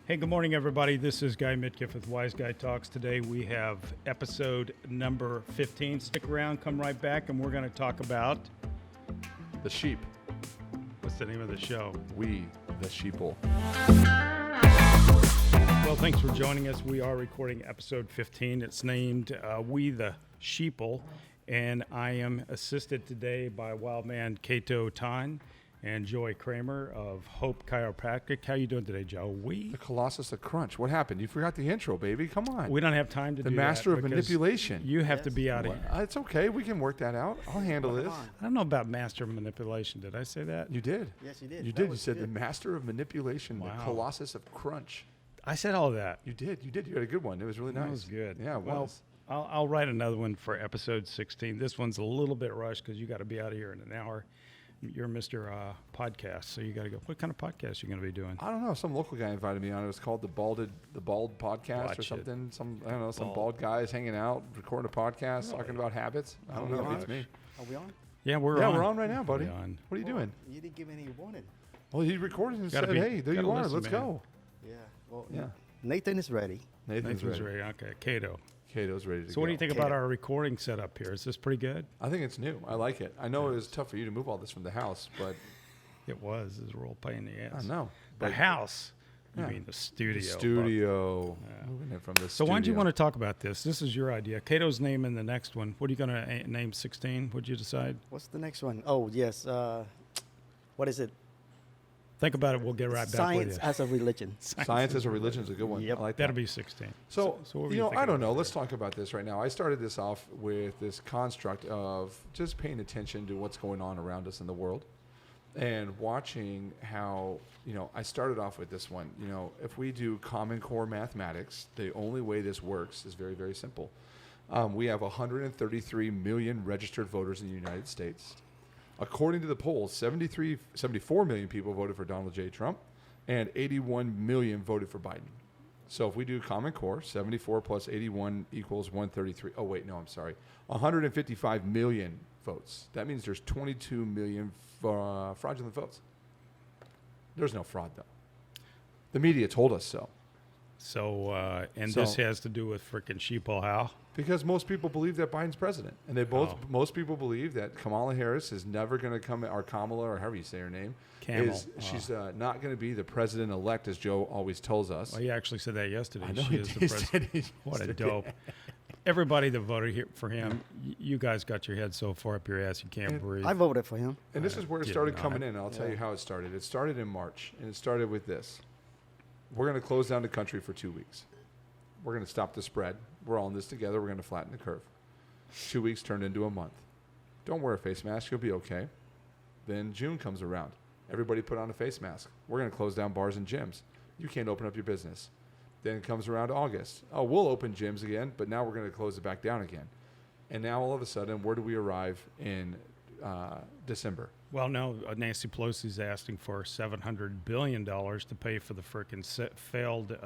Hey, good morning, everybody. This is Guy Mitkiff with Wise Guy Talks. Today we have episode number 15. Stick around, come right back, and we're going to talk about... The sheep. What's the name of the show? We, the Sheeple. Well, thanks for joining us. We are recording episode 15. It's named We, the Sheeple, and I am assisted today by Wildman Cato Tan and Joy Kramer of Hope Chiropractic. How you doing today, Joe? The Colossus of Crunch. What happened? You forgot the intro, baby. Come on. We don't have time to do that. The master of manipulation. You have to be out of here. It's okay. We can work that out. I'll handle this. I don't know about master of manipulation. Did I say that? You did. Yes, you did. You did. You said the master of manipulation, Wow. the Colossus of Crunch. I said all that. You did. You did. You had a good one. It was really nice. That was good. Yeah, it was. I'll write another one for episode 16. This one's a little bit rushed because you got to be out of here in an hour. You're Mr. Podcast, so you got to go. What kind of podcast are you going to be doing? I don't know. Some local guy invited me on. It was called the Bald Podcast Watch or it. something. Some bald guys hanging out, recording a podcast, talking about habits. I don't know. It's me. Are we on? Yeah, we're on. We're on right now, buddy. We're on. What are you doing? You didn't give any warning. Well, he recorded and Gotta said, "Hey, there gotta you are. listen, Let's man. go." Yeah. Well, Yeah. Nathan is ready. Nathan's ready. Okay, Cato. Cato's ready to go. So what do you think Cato. about our recording setup here? Is this pretty good? I think it's new. I like it. I know it was tough for you to move all this from the house, but It was. It was a real pain in the ass. I know. The But house. You Yeah. mean the studio. the studio. Yeah. Moving it from the So studio. why don't you want to talk about this? This is your idea. Cato's name in the next one. What are you going to name 16? What'd you decide? What's the next one? Oh, yes. What is it? Think about it. We'll get right back Science with you. as a religion. Science as a religion is a good one. Yep. I like That'll that. be 16. So, what were you know, thinking I don't about know. there? Let's talk about this right now. I started this off with this construct of just paying attention to what's going on around us in the world and watching how, I started off with this one. If we do Common Core mathematics, the only way this works is very, very simple. We have 133 million registered voters in the United States. According to the polls, 74 million people voted for Donald J. Trump and 81 million voted for Biden. So if we do Common Core, 74 plus 81 equals 133. Oh, wait, no, I'm sorry. 155 million votes. That means there's 22 million fraudulent votes. There's no fraud, though. The media told us so. So, this So- has to do with frickin' Sheeple. How? Because most people believe that Biden's president. And most people believe that Kamala Harris is never going to come, or Kamala, or however you say her name. She's not going to be the president-elect, as Joe always tells us. Well, he actually said that yesterday. I know She he is did. the president. What a dope. Everybody that voted here for him, you guys got your head so far up your ass you can't breathe. I voted for him. And this is where it did started not. coming in. I'll tell you how it started. It started in March, and it started with this. We're going to close down the country for 2 weeks. We're going to stop the spread. We're all in this together. We're going to flatten the curve. 2 weeks turned into a month. Don't wear a face mask. You'll be okay. Then June comes around. Everybody put on a face mask. We're going to close down bars and gyms. You can't open up your business. Then it comes around August. Oh, we'll open gyms again, but now we're going to close it back down again. And now all of a sudden, where do we arrive in December? Well, no, Nancy Pelosi's asking for $700 billion to pay for the frickin' failed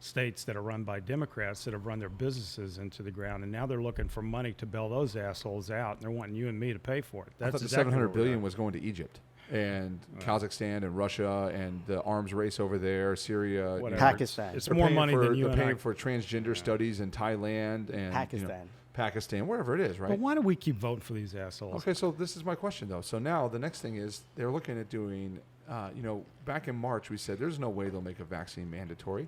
states that are run by Democrats that have run their businesses into the ground, and now they're looking for money to bail those assholes out, and they're wanting you and me to pay for it. I thought the exactly $700 where we're billion at. was going to Egypt and Kazakhstan and Russia and the arms race over there, Syria, Whatever. Pakistan. It's They're more paying money than you They're and I. paying for transgender studies in Thailand and Pakistan, wherever it is, right? But why do we keep voting for these assholes? Okay, so this is my question though. So now the next thing is they're looking at doing, back in March we said there's no way they'll make a vaccine mandatory.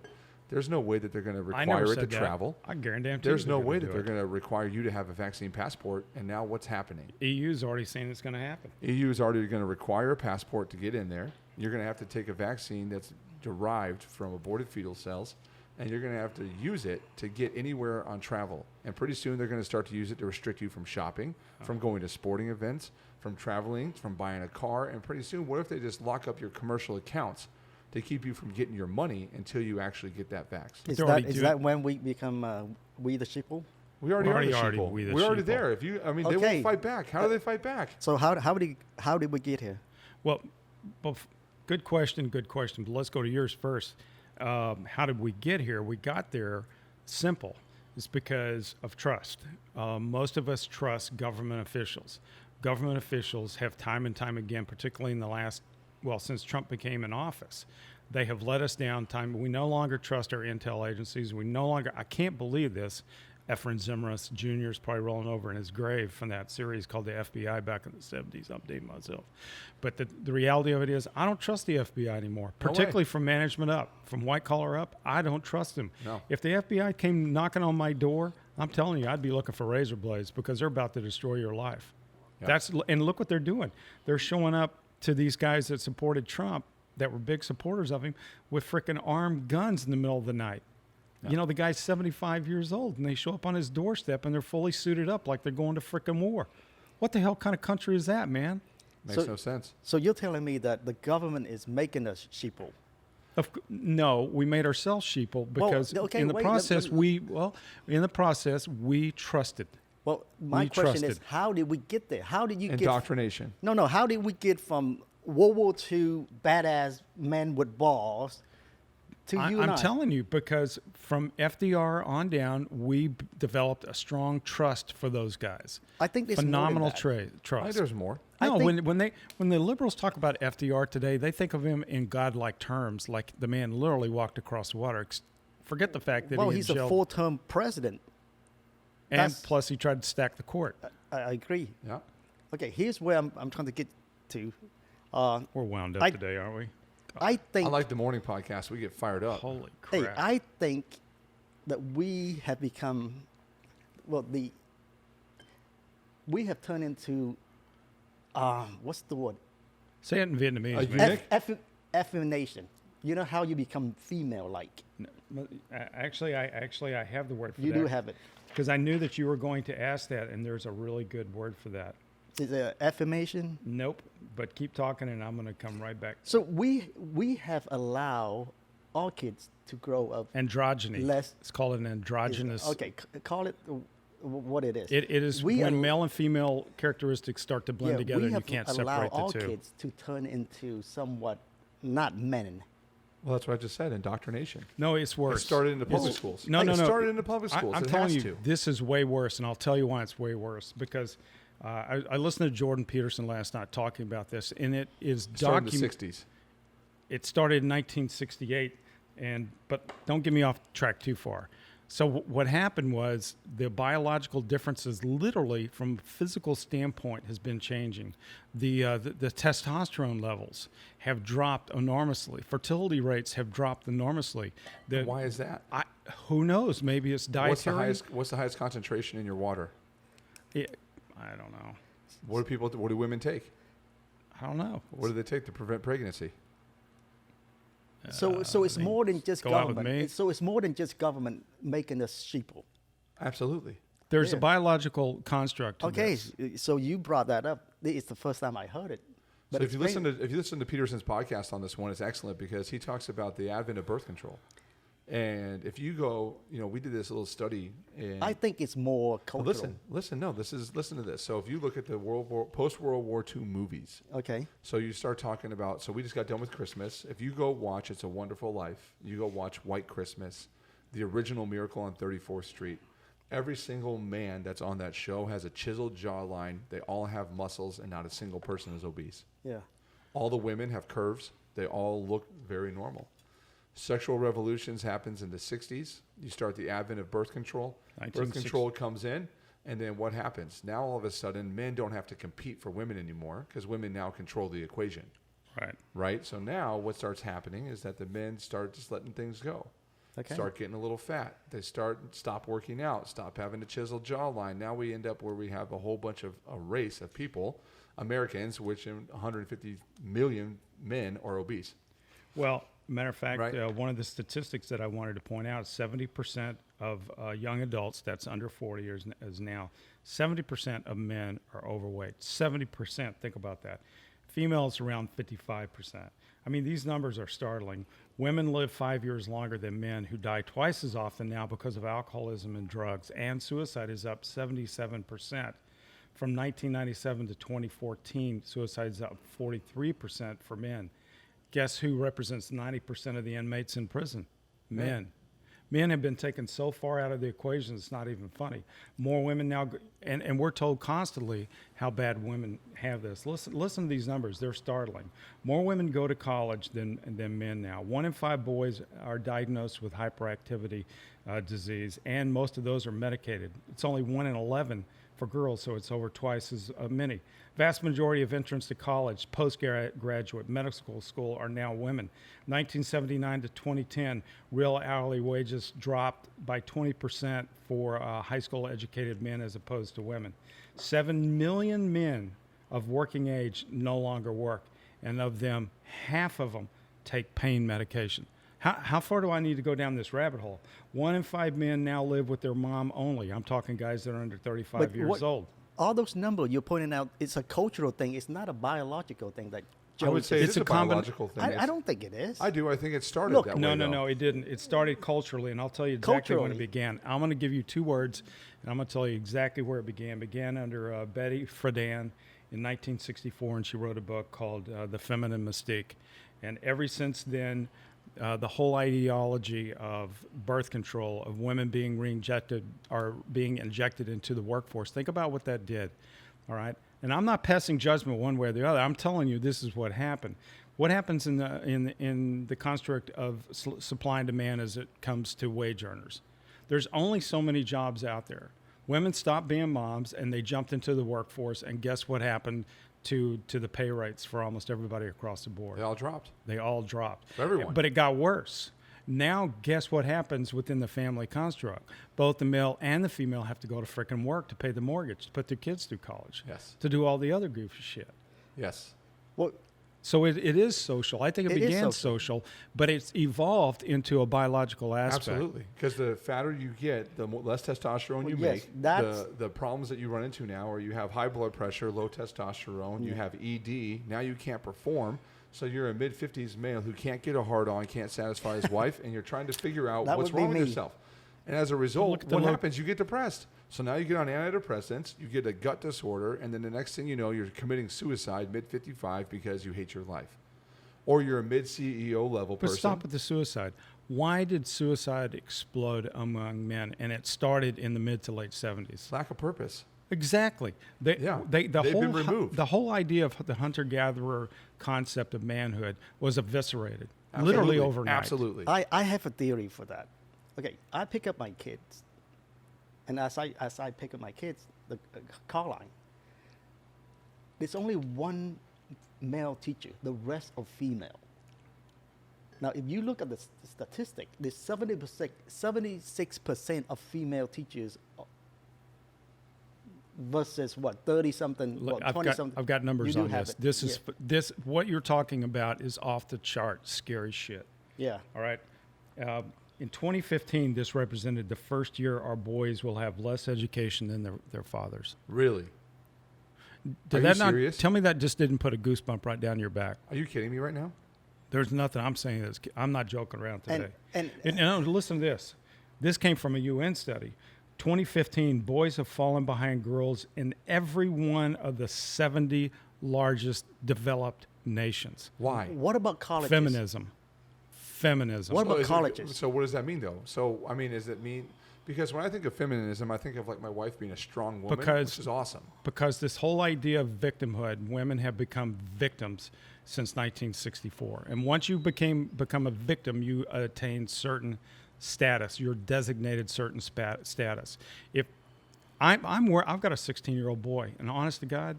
There's no way that they're going to I never require it to said that. travel. I guarantee There's no they're way gonna that do they're it. going to require you to have a vaccine passport. And now what's happening? EU's already saying it's going to happen. EU is already going to require a passport to get in there. You're going to have to take a vaccine that's derived from aborted fetal cells, and you're going to have to use it to get anywhere on travel. And pretty soon they're going to start to use it to restrict you from shopping, from going to sporting events, from traveling, from buying a car. And pretty soon, what if they just lock up your commercial accounts to keep you from getting your money until you actually get that vax? They're already Is doing- that when we become we the sheeple? We already are the already sheeple. we the We're already sheeple. there. They won't Okay. fight back. How do they fight back? So how did we get here? Well, good question. But let's go to yours first. How did we get here? We got there simple. It's because of trust. Most of us trust government officials. Government officials have time and time again, particularly in the last since Trump became in office. They have let us down time. We no longer trust our intel agencies. I can't believe this. Efren Zimmerman Jr. is probably rolling over in his grave from that series called the FBI back in the 70s. I'm dating myself. But the reality of it is I don't trust the FBI anymore, No way. particularly from management up, from white collar up. I don't trust them. No. If the FBI came knocking on my door, I'm telling you, I'd be looking for razor blades because they're about to destroy your life. Yeah. And look what they're doing. They're showing up to these guys that supported Trump, that were big supporters of him, with frickin' armed guns in the middle of the night. Yeah. You know, the guy's 75 years old, and they show up on his doorstep, and they're fully suited up like they're going to frickin' war. What the hell kind of country is that, man? Makes So- no sense. So you're telling me that the government is making us sheeple? No, we made ourselves sheeple because okay, in the wait, process, we trusted. Well, my We question is, trusted. how did we get there? How did you get? Indoctrination. No. How did we get from World War II badass men with balls to you and I'm I? telling you, because from FDR on down, we developed a strong trust for those guys. I think there's more than Phenomenal that. I think trust. there's more. I No, think- when the liberals talk about FDR today, they think of him in godlike terms, like the man literally walked across the water. Forget the fact that Well, he he's had a jailed, full-term president. and that's- plus he tried to stack the court. I agree. Yeah. Okay, here's where I'm trying to get to. We're wound up I- today, aren't we? I think. I like the morning podcast. We get fired up. Holy Hey, crap! I think that we have become, we have turned into, what's the word? Say it in Vietnamese, A man. eunuch? Effemination. You know how you become female-like. Actually, I have the word for You that. do have it. Because I knew that you were going to ask that, and there's a really good word for that. Is it affirmation? Nope. But keep talking, and I'm going to come right back. So we have allowed our kids to grow up. Androgyny. Less- It's called an androgynous. Okay, call it what it is. It is We when al- male and female characteristics start to blend together, we and you have can't allowed separate our the two. kids to turn into somewhat not men. Well, that's what I just said. Indoctrination. No, it's It worse. started in the public schools. No, Like, no, it no. started in the public schools. I'm It telling has you, to. this is way worse, and I'll tell you why it's way worse. Because I listened to Jordan Peterson last night talking about this, and it is It started in the documented. 60s. It started in 1968, but don't get me off track too far. So what happened was the biological differences, literally from a physical standpoint, has been changing. The testosterone levels have dropped enormously. Fertility rates have dropped enormously. Why is that? Who knows? Maybe it's dietary. What's the highest concentration in your water? I don't know. What do women take? I don't know. What do they take to prevent pregnancy? So it's more than just go out with government. me. So it's more than just government making us sheeple. Absolutely. There's a Yeah. biological construct to Okay, this. so you brought that up. It's the first time I heard it. So if you explain- listen to Peterson's podcast on this one, it's excellent because he talks about the advent of birth control. And if you go, we did this little study in I think it's more Well, cultural. listen to this. So if you look at the post World War II movies, Okay. so you start talking about. So we just got done with Christmas. If you go watch It's a Wonderful Life, you go watch White Christmas, the original Miracle on 34th Street. Every single man that's on that show has a chiseled jawline. They all have muscles, and not a single person is obese. Yeah. All the women have curves. They all look very normal. Sexual revolutions happens in the 60s. You start the advent of birth control. Birth 1960. control comes in, and then what happens? Now all of a sudden, men don't have to compete for women anymore because women now control the equation, Right. right? So now what starts happening is that the men start just letting things go. Okay. Start getting a little fat. They stop working out, stop having a chiseled jawline. Now we end up where we have a whole bunch of a race of people, Americans, which in 150 million men are obese. Well, matter of fact, Right. one of the statistics that I wanted to point out, 70% of young adults, that's under 40 years is now, 70% of men are overweight. 70%, think about that. Females around 55%. I mean, these numbers are startling. Women live 5 years longer than men, who die twice as often now because of alcoholism and drugs. And suicide is up 77%. From 1997 to 2014, suicide is up 43% for men. Guess who represents 90% of the inmates in prison? Men. Men have been taken so far out of the equation, it's not even funny. More women now, and we're told constantly how bad women have this. Listen to these numbers. They're startling. More women go to college than men now. 1 in 5 boys are diagnosed with hyperactivity disease, and most of those are medicated. It's only 1 in 11 for girls, so it's over twice as many. Vast majority of entrants to college, postgraduate, medical school are now women. 1979 to 2010, real hourly wages dropped by 20% for high school educated men as opposed to women. 7 million men of working age no longer work, and of them, half of them take pain medication. How far do I need to go down this rabbit hole? 1 in 5 men now live with their mom only. I'm talking guys that are under 35 years old. All those numbers you're pointing out, it's a cultural thing. It's not a biological thing. That I would say It's it's a a biological thing. I don't think it is. I do. I think it started Look, that way. No, it didn't. It started culturally, and I'll tell you exactly when it Culturally. began. I'm going to give you 2 words, and I'm going to tell you exactly where it began. It began under Betty Friedan in 1964, and she wrote a book called The Feminine Mystique. And ever since then, the whole ideology of birth control, of women being being injected into the workforce, think about what that did, all right? And I'm not passing judgment one way or the other. I'm telling you this is what happened. What happens in the construct of supply and demand as it comes to wage earners? There's only so many jobs out there. Women stopped being moms, and they jumped into the workforce, and guess what happened to the pay rates for almost everybody across the board? They all dropped. They all dropped. For everyone. But it got worse. Now, guess what happens within the family construct? Both the male and the female have to go to frickin' work to pay the mortgage, to put their kids through college, Yes. to do all the other goofy shit. Yes. Well, So it is social. I think it It is began social. social, but it's evolved into a biological aspect. Absolutely. Because the fatter you get, the less testosterone you Yes, make. that's- The problems that you run into now are you have high blood pressure, low testosterone, you have ED. Now you can't perform. So you're a mid-50s male who can't get a hard-on, can't satisfy his wife, and you're trying to figure out That what's would be wrong with me. yourself. And as a result, Look at the what look. happens? You get depressed. So now you get on antidepressants, you get a gut disorder, and then the next thing you know, you're committing suicide mid-55 because you hate your life. Or you're a mid-CEO level But person. stop with the suicide. Why did suicide explode among men? And it started in the mid to late 70s. Lack of purpose. Exactly. Yeah, they've been removed. The whole idea of the hunter-gatherer concept of manhood was eviscerated, Absolutely. literally overnight. Absolutely. I have a theory for that. Okay, I pick up my kids, and as I pick up my kids, the car line, there's only one male teacher, the rest are female. Now, if you look at the statistic, there's 76% of female teachers versus what, 30-something, Look, what, 20-something. I've got numbers You do on have this. it. This is what you're talking about is off the chart, scary shit. Yeah. All right. In 2015, this represented the first year our boys will have less education than their fathers. Really? Did Are you that not serious? tell me that just didn't put a goosebump right down your back? Are you kidding me right now? There's nothing I'm saying that's. I'm not joking around today. And Listen to this. This came from a UN study. 2015, boys have fallen behind girls in every one of the 70 largest developed nations. Why? what about colleges? Feminism. What about is it- colleges? so what does that mean, though? So, I mean, does it mean... Because when I think of feminism, I think of, like, my wife being a strong woman, Because- which is awesome. Because this whole idea of victimhood, women have become victims since 1964. And once you become a victim, you attain certain status. You're designated certain status. If I've got a 16-year-old boy, and honest to God,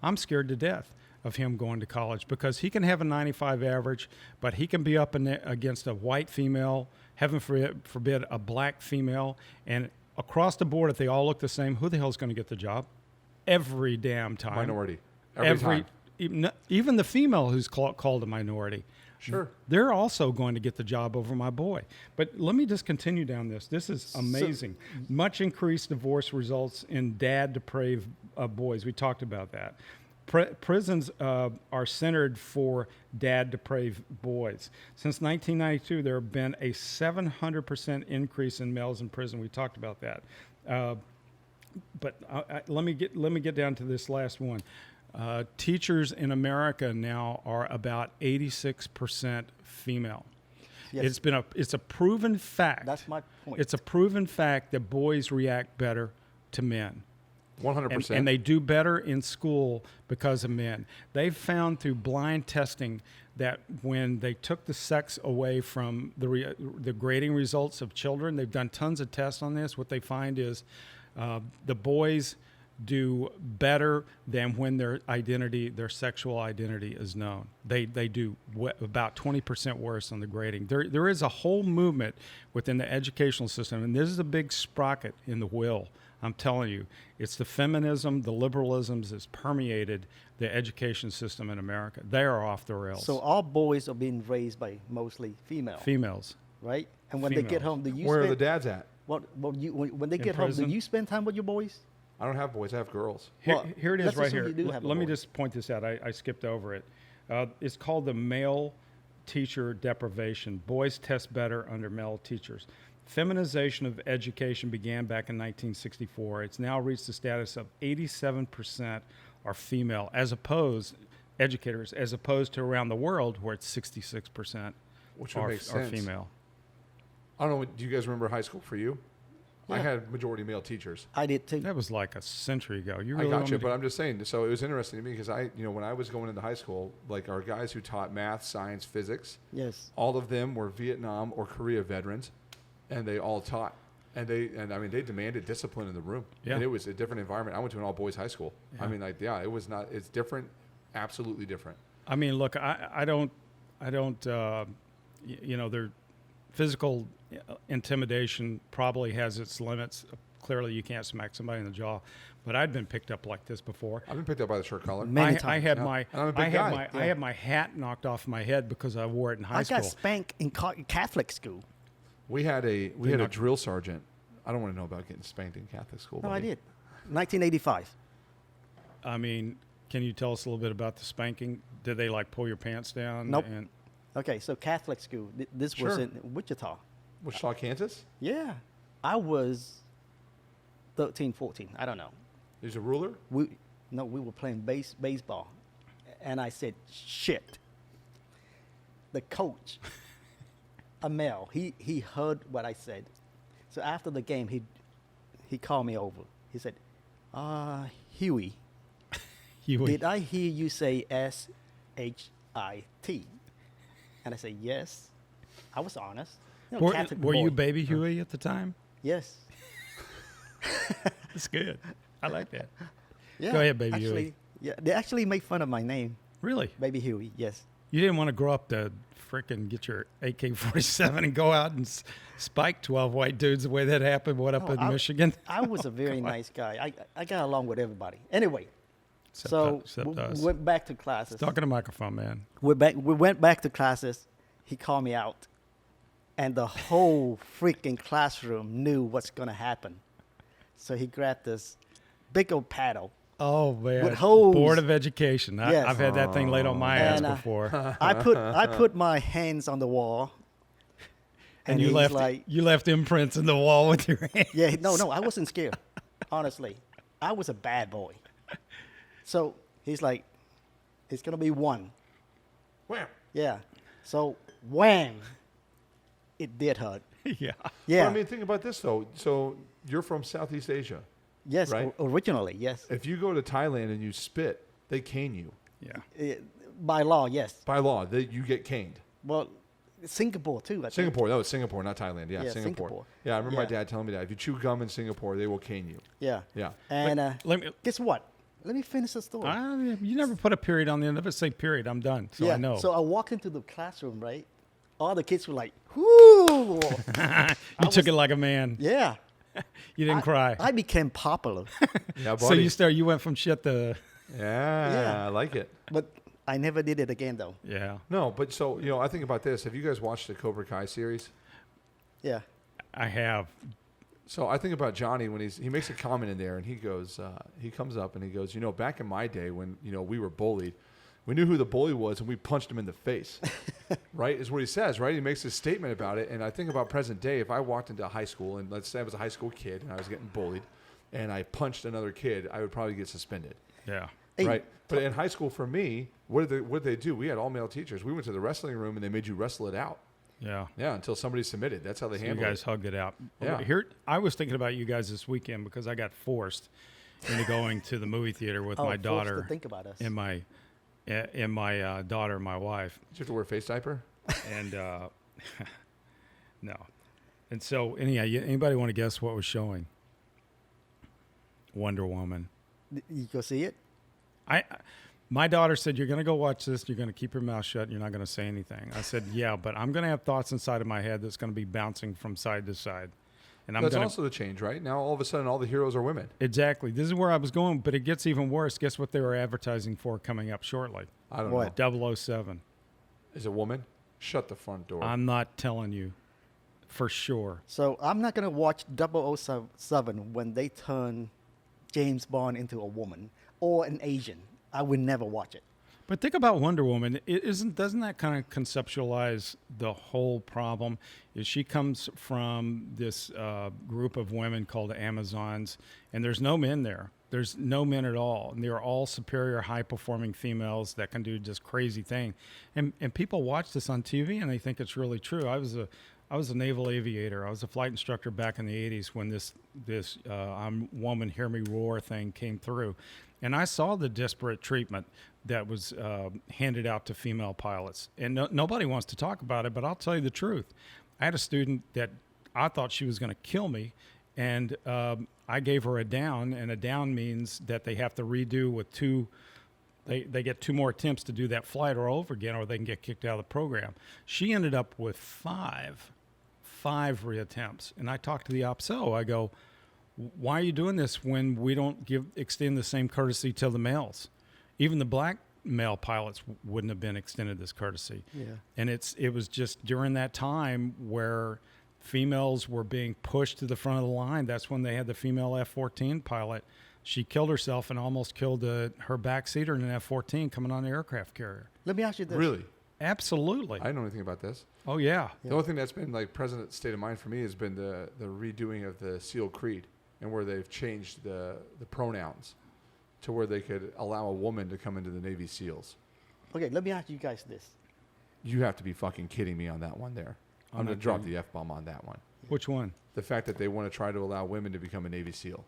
I'm scared to death of him going to college because he can have a 95 average, but he can be up against a white female, heaven forbid, a black female, and across the board, if they all look the same, who the hell's going to get the job? Every damn time. Minority. Every time. Even the female who's called a minority. Sure. They're also going to get the job over my boy. But let me just continue down this. This is amazing. Much increased divorce results in dad-depraved boys. We talked about that. Prisons are centered for dad-depraved boys. Since 1992, there have been a 700% increase in males in prison. We talked about that. But let me get down to this last one. Teachers in America now are about 86% female. Yes. It's a proven fact. That's my point. It's a proven fact that boys react better to men. 100%. And they do better in school because of men. They've found through blind testing that when they took the sex away from the grading results of children, they've done tons of tests on this. What they find is the boys do better than when their sexual identity is known. They do about 20% worse on the grading. There is a whole movement within the educational system, and this is a big sprocket in the wheel. I'm telling you, it's the feminism, the liberalisms that's permeated the education system in America. They are off the rails. So all boys are being raised by mostly Females. right? And when they get home, do you Where are spend, the dads at? when they In get home, prison? do you spend time with your boys? I don't have boys. I have girls. Well, Here it is let's right assume here. you do have a Let me boy. just point this out. I skipped over it. It's called the male teacher deprivation. Boys test better under male teachers. Feminization of education began back in 1964. It's now reached the status of 87% are female educators, as opposed to around the world where it's 66% Which would are make sense. female. I don't know. Do you guys remember high school for you? I Yeah. had majority male teachers. I did too. That was like a century ago. You I really got want you, me but to- I'm just saying. So it was interesting to me because when I was going into high school, like our guys who taught math, science, physics, Yes. all of them were Vietnam or Korea veterans, and they all taught. And they demanded discipline in the room. Yeah. And it was a different environment. I went to an all boys high school. I Yeah. mean, it was not. It's different, absolutely different. I mean, look, I don't, their physical intimidation probably has its limits. Clearly, you can't smack somebody in the jaw, but I'd been picked up like this before. I've been picked up by the shirt collar. Many I times. had Yeah. my, And I'm a big I had guy. my, I Yeah. had my hat knocked off my head because I wore it in high I school. got spanked in Catholic school. We had a not- drill sergeant. I don't want to know about getting spanked in Catholic school. No, I buddy. did. 1985. I mean, can you tell us a little bit about the spanking? Did they like pull your pants down? Nope. And Okay, so Catholic school. This was Sure. in Wichita. Wichita, Kansas. Yeah. I was 13, 14. I don't know. There's a ruler. We were playing baseball. And I said, shit. The coach, a male, he heard what I said. So after the game, he called me over. He said, Huey, you did I hear you say SHIT? And I said, yes. I was honest. You know, Catholic were you boy. baby Huey at the time? Yes. That's good. I like that. Yeah. Go ahead, Baby actually, Huey. Yeah, they actually make fun of my name, Really? Baby Huey. Yes. You didn't want to grow up to frickin' get your AK-47 and go out and spike 12 white dudes the way that happened, No, in Michigan? I was a very nice guy. I got along with everybody. Anyway, Except we us. went back to classes. Talking to microphone, man. We went back to classes. He called me out, and the whole freaking classroom knew what's gonna happen. So he grabbed this big old paddle. Oh, man. With hose. Board of Education. Yes. I've had that thing laid on my ass And, before. I put my hands on the wall, And you he's left imprints in the wall with your hands. Yeah, no, I wasn't scared. Honestly, I was a bad boy. So he's like, it's gonna be one. Wham. Yeah. So wham, it did hurt. Yeah. Yeah. But, I mean, think about this though. So you're from Southeast Asia. yes. right? Originally, yes. If you go to Thailand and you spit, they cane you Yeah. By law, yes. by law. You get caned. Well, Singapore too. I think. Singapore. No, it's Singapore, not Thailand. Yeah, Yeah, Singapore. Singapore. Yeah, I remember my Yeah. dad telling me that. If you chew gum in Singapore, they will cane you. Yeah. Yeah. And Let me. guess what? Let me finish the story. You never put a period on the end of it. Say period. I'm done. So yeah. I know. So I walk into the classroom, right? All the kids were like, "Whoo!" you took it like a man. Yeah. You didn't cry. I became popular, Yeah, So buddy. you went from shit to Yeah, I like it. but I never did it again, though. yeah. No, but so, I think about this. Have you guys watched the Cobra Kai series? Yeah. I have. So I think about Johnny when he makes a comment in there and he goes, he comes up and he goes, back in my day when, we were bullied, we knew who the bully was and we punched him in the face, right? Is what he says, right? He makes this statement about it. And I think about present day, if I walked into high school and let's say I was a high school kid and I was getting bullied and I punched another kid, I would probably get suspended, Yeah. Hey, right? But in high school for me, what did they do? We had all male teachers. We went to the wrestling room and they made you wrestle it out. Yeah. Yeah, until somebody submitted. That's how they So you handle guys it. hugged it out. Yeah. Here, I was thinking about you guys this weekend because I got forced into going to the movie theater with my forced to daughter think about us. and my daughter, my wife, Did you have to wear a face diaper? and no. And so, anyhow, anybody want to guess what was showing? Wonder Woman. You go see it? My daughter said, "You're going to go watch this. You're going to keep your mouth shut. And you're not going to say anything." I said, "Yeah, but I'm going to have thoughts inside of my head that's going to be bouncing from side to side." And I'm That's going also the change, right? Now all of a sudden all the heroes are women. Exactly. This is where I was going, but it gets even worse. Guess what they were advertising for coming up shortly? I don't What? know. 007. Is a woman? Shut the front door. I'm not telling you for sure. So I'm not going to watch 007 when they turn James Bond into a woman or an Asian. I would never watch it. But think about Wonder Woman. Doesn't that kind of conceptualize the whole problem? Is she comes from this group of women called Amazons, and there's no men there. There's no men at all. And they're all superior, high-performing females that can do just crazy things. And people watch this on TV, and they think it's really true. I was a naval aviator. I was a flight instructor back in the 80s when this I'm woman, hear me roar thing came through. And I saw the disparate treatment that was handed out to female pilots. And nobody wants to talk about it, but I'll tell you the truth. I had a student that I thought she was going to kill me, and I gave her a down, and a down means that they have to redo with they get 2 more attempts to do that flight all over again, or they can get kicked out of the program. She ended up with five reattempts. And I talked to the OPSO. I go, why are you doing this when we don't extend the same courtesy to the males? Even the black male pilots wouldn't have been extended this courtesy. Yeah. And it was just during that time where females were being pushed to the front of the line. That's when they had the female F-14 pilot. She killed herself and almost killed her backseater in an F-14 coming on the aircraft carrier. Let me ask you this. Really? Absolutely. I didn't know anything about this. Oh, yeah. The only thing that's been like present state of mind for me has been the redoing of the SEAL Creed, and where they've changed the pronouns to where they could allow a woman to come into the Navy SEALs. Okay, let me ask you guys this. You have to be fucking kidding me on that one there. I'm going to drop the F-bomb on that one. Which one? The fact that they want to try to allow women to become a Navy SEAL.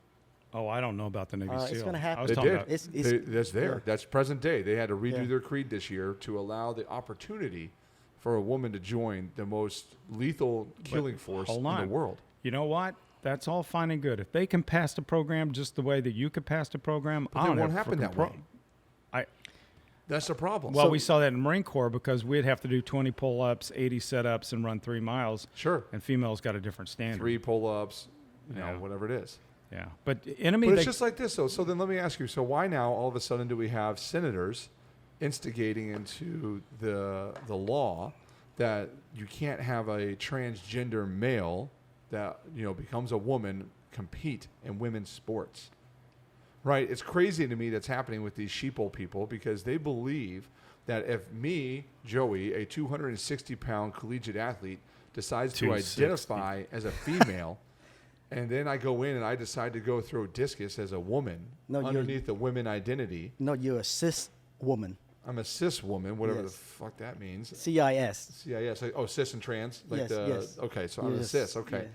Oh, I don't know about the Navy SEAL. It's gonna happen. I was They talking did. about That's there. yeah. That's present day. They had to redo Yeah. their creed this year to allow the opportunity for a woman to join the most lethal killing force in hold the on. world. You know what? That's all fine and good. If they can pass the program just the way that you could pass the program, But I it don't won't have a happen freaking that way. problem. That's the problem. Well, So- we saw that in the Marine Corps because we'd have to do 20 pull-ups, 80 set-ups, and run 3 miles. Sure. And females got a different standard. 3 pull-ups, Yeah. whatever it is. Yeah. But enemy, But they, it's just like this, though. So then let me ask you. So why now, all of a sudden, do we have senators instigating into the law that you can't have a transgender male that becomes a woman compete in women's sports? Right? It's crazy to me that's happening with these sheeple people because they believe that if me, Joey, a 260-pound collegiate athlete, decides to 260. identify as a female, and then I go in and I decide to go throw discus as a woman No, you're- underneath the women identity, No, you're a cis woman. I'm a cis woman, whatever Yes. the fuck that means. CIS. CIS. Oh, cis and trans. Yes, yes. Okay, so I'm a Yes, cis. Okay,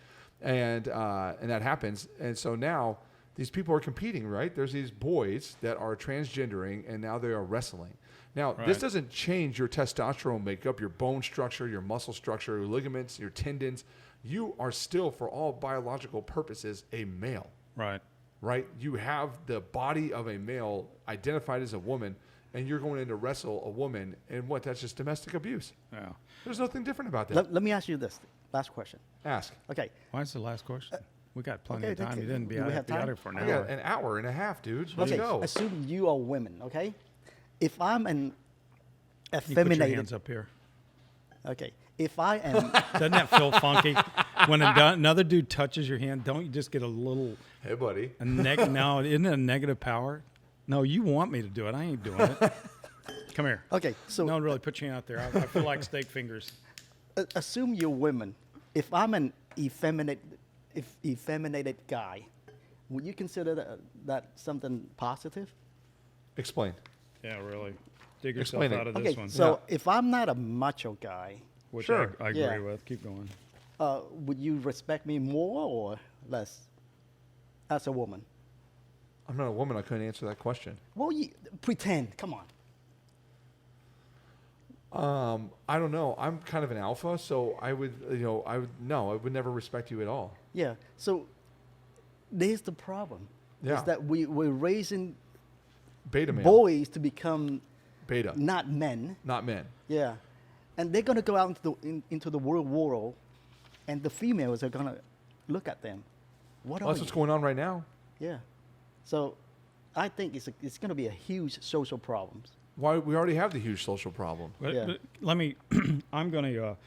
and that happens, and so now these people are competing, right? There's these boys that are transgendering, and now they are wrestling. Now, this Right. doesn't change your testosterone makeup, your bone structure, your muscle structure, your ligaments, your tendons. You are still, for all biological purposes, a male, right. right? You have the body of a male identified as a woman, and you're going in to wrestle a woman, and what? That's just domestic abuse. Yeah. There's nothing different about that. Let me ask you this. Last question. Ask. Okay. Why is the last question? We got plenty okay, of time. okay. You didn't be Do we out, have be out time? here for an I hour. got an hour and a half, dude. Let's Okay. go. Assume you are women, okay? If I'm an You put your effeminated. hands up here. Okay. If I am. Doesn't that feel funky? When another dude touches your hand, don't you just get a little Hey, buddy. no, isn't it a negative power? No, you want me to do it. I ain't doing it. Come here. Okay. So No, really, put your hand out there. I feel like steak fingers. assume you're women. If I'm an effeminated guy, would you consider that something positive? Explain. Yeah, really. Dig yourself Explain it. out of this Okay, one. so if I'm not a macho guy, which Sure. I Yeah. agree with. Keep going. Would you respect me more or less as a woman? I'm not a woman. I couldn't answer that question. Well, you pretend. Come on. I don't know. I'm kind of an alpha, so I would, I would never respect you at all. Yeah. So there's the problem. Yeah. Is that we're raising Beta male. boys to become Beta. not men. Not men. Yeah. And they're gonna go out into the real world, and the females are gonna look at them. What Well, are that's what's you? going on right now. Yeah. So I think it's gonna be a huge social problems. Why we already have the huge social problem. Yeah. But let me, I'm going to,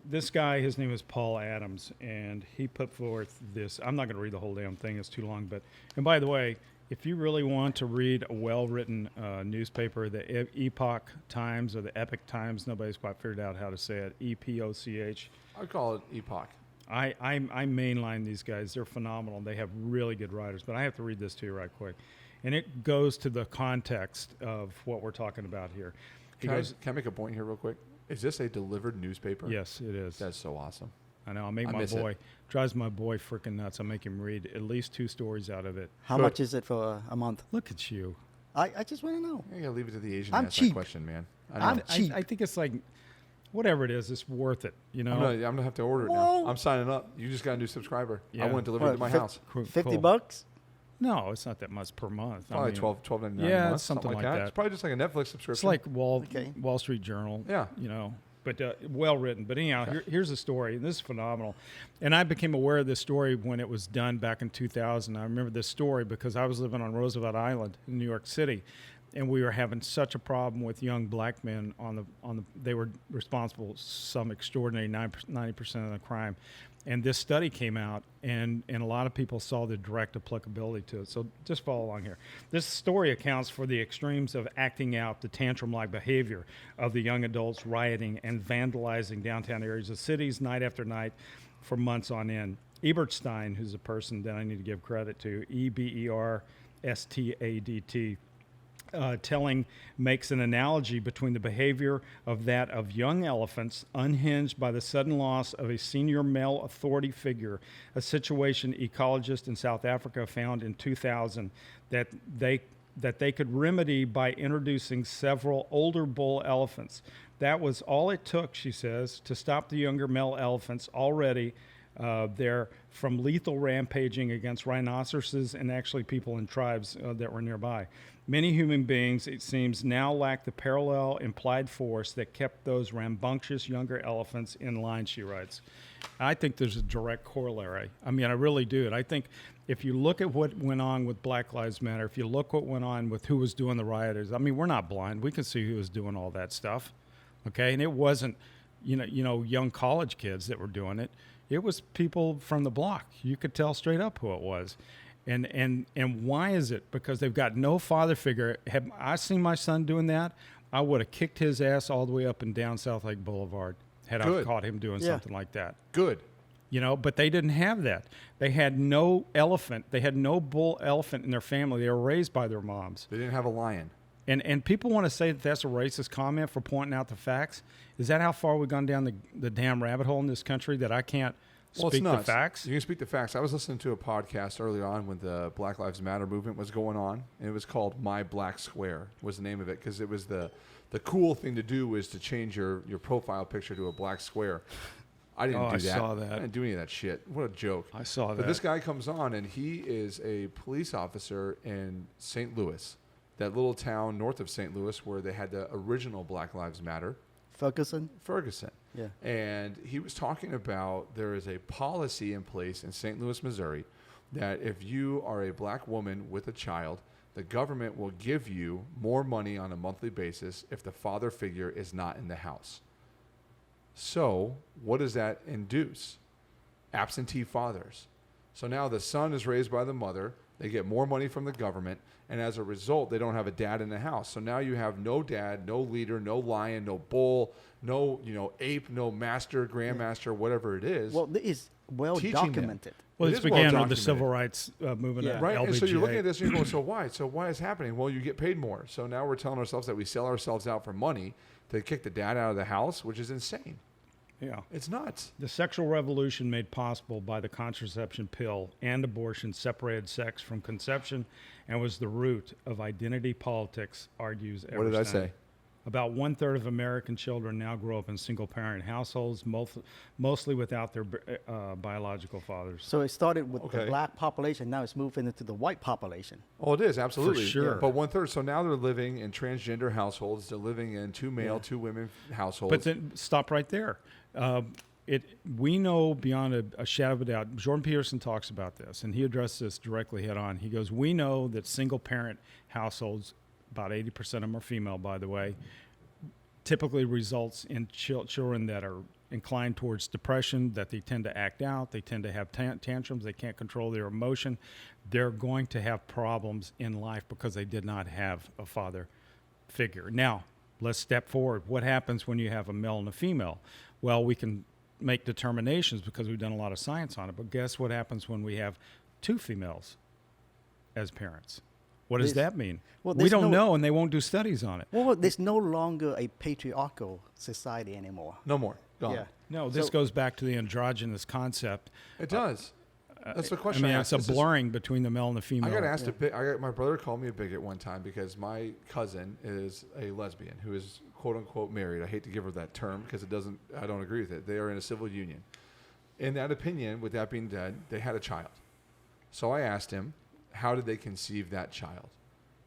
this guy, his name is Paul Adams, and he put forth this. I'm not going to read the whole damn thing, it's too long. But, and by the way, if you really want to read a well-written newspaper, the Epoch Times or the Epoch Times, nobody's quite figured out how to say it, EPOCH. I call it Epoch. I mainline these guys. They're phenomenal. They have really good writers. But I have to read this to you right quick. And it goes to the context of what we're talking about here. He Can goes, I make a point here real quick? Is this a delivered newspaper? yes, it is. That's so awesome. I know. I make I my miss it. boy, drives my boy freaking nuts. I make him read at least 2 stories out of it. How Good. much is it for a month? Look at you. I just want to know. You gotta leave it to the Asian I'm to ask cheap. that question, man. I know. I'm cheap. I think it's like, whatever it is, it's worth it. You know? I'm gonna have to order it Whoa. now. I'm signing up. You just got a new subscriber. I Yeah. want it delivered to my house. Cool, 50 cool. bucks? No, it's not that much per month. Probably I mean, $12.99 yeah, a month, it's something like that. that. It's probably just like a Netflix It's subscription. like Okay. Wall Street Journal. Yeah. You know, but well written. But anyhow, Okay. here's a story, and this is phenomenal. And I became aware of this story when it was done back in 2000. I remember this story because I was living on Roosevelt Island in New York City, and we were having such a problem with young black men on the. They were responsible some extraordinary 90% of the crime. And this study came out, and a lot of people saw the direct applicability to it. So just follow along here. This story accounts for the extremes of acting out the tantrum-like behavior of the young adults rioting and vandalizing downtown areas of cities night after night for months on end. Eberstadt, who's a person that I need to give credit to, Eberstadt, makes an analogy between the behavior of that of young elephants unhinged by the sudden loss of a senior male authority figure, a situation ecologists in South Africa found in 2000 that they could remedy by introducing several older bull elephants. That was all it took, she says, to stop the younger male elephants already there from lethal rampaging against rhinoceroses and actually people in tribes that were nearby. Many human beings, it seems, now lack the parallel implied force that kept those rambunctious younger elephants in line, she writes. I think there's a direct corollary. I mean, I really do. And I think if you look at what went on with Black Lives Matter, if you look what went on with who was doing the rioters, I mean, we're not blind. We can see who was doing all that stuff, okay? And it wasn't, you know, young college kids that were doing it. It was people from the block. You could tell straight up who it was. And why is it? Because they've got no father figure. Had I seen my son doing that, I would have kicked his ass all the way up and down South Lake Boulevard had I Good. caught him doing Yeah. something like that. Good. You know, but they didn't have that. They had no elephant. They had no bull elephant in their family. They were raised by their moms. They didn't have a lion. And people want to say that that's a racist comment for pointing out the facts. Is that how far we've gone down the damn rabbit hole in this country that I can't Well, speak it's the nuts. facts? You can speak the facts. I was listening to a podcast early on when the Black Lives Matter movement was going on, and it was called My Black Square was the name of it because it was the cool thing to do was to change your profile picture to a black square. I didn't Oh, do I that. saw that. I didn't do any of that shit. What a joke. I saw But that. this guy comes on, and he is a police officer in St. Louis, that little town north of St. Louis where they had the original Black Lives Matter, Ferguson? Ferguson. Yeah. And he was talking about there is a policy in place in St. Louis, Missouri, that if you are a black woman with a child, the government will give you more money on a monthly basis if the father figure is not in the house. So what does that induce? Absentee fathers. So now the son is raised by the mother. They get more money from the government. And as a result, they don't have a dad in the house. So now you have no dad, no leader, no lion, no bull, no, ape, no master, grandmaster, whatever it is. Well, this is well Teaching them. documented. Well, It this is well began with the documented. civil rights movement Yeah. at Right, LBGA. and so you're looking at this and you're going, so why? So why is happening? Well, you get paid more. So now we're telling ourselves that we sell ourselves out for money to kick the dad out of the house, which is insane. Yeah. It's nuts. The sexual revolution made possible by the contraception pill and abortion separated sex from conception and was the root of identity politics, argues Eberstadt. What did I say? About 1/3 of American children now grow up in single-parent households, mostly without their biological fathers. So it started with Okay. the black population. Now it's moving into the white population. Oh, it is, absolutely. sure. But 1/3. So now they're living in transgender households. They're living in 2 male, 2 women households. But then stop right there. We know beyond a shadow of a doubt, Jordan Peterson talks about this, and he addressed this directly head on. He goes, we know that single-parent households, about 80% of them are female, by the way, typically results in children that are inclined towards depression, that they tend to act out, they tend to have tantrums, they can't control their emotion. They're going to have problems in life because they did not have a father figure. Now, let's step forward. What happens when you have a male and a female? Well, we can make determinations because we've done a lot of science on it, but guess what happens when we have 2 females as parents? What does There's- that mean? well, We there's don't no- know, and they won't do studies on it. Well, there's no longer a patriarchal society anymore. no more. Gone. Yeah. No, this So- goes back to the androgynous concept. It does. That's the question. I mean, I it's asked. a This is- blurring between the male and the female. I got asked my brother called me a bigot one time because my cousin is a lesbian who is quote unquote married. I hate to give her that term because I don't agree with it. They are in a civil union. In that opinion, with that being said, they had a child. So I asked him, how did they conceive that child?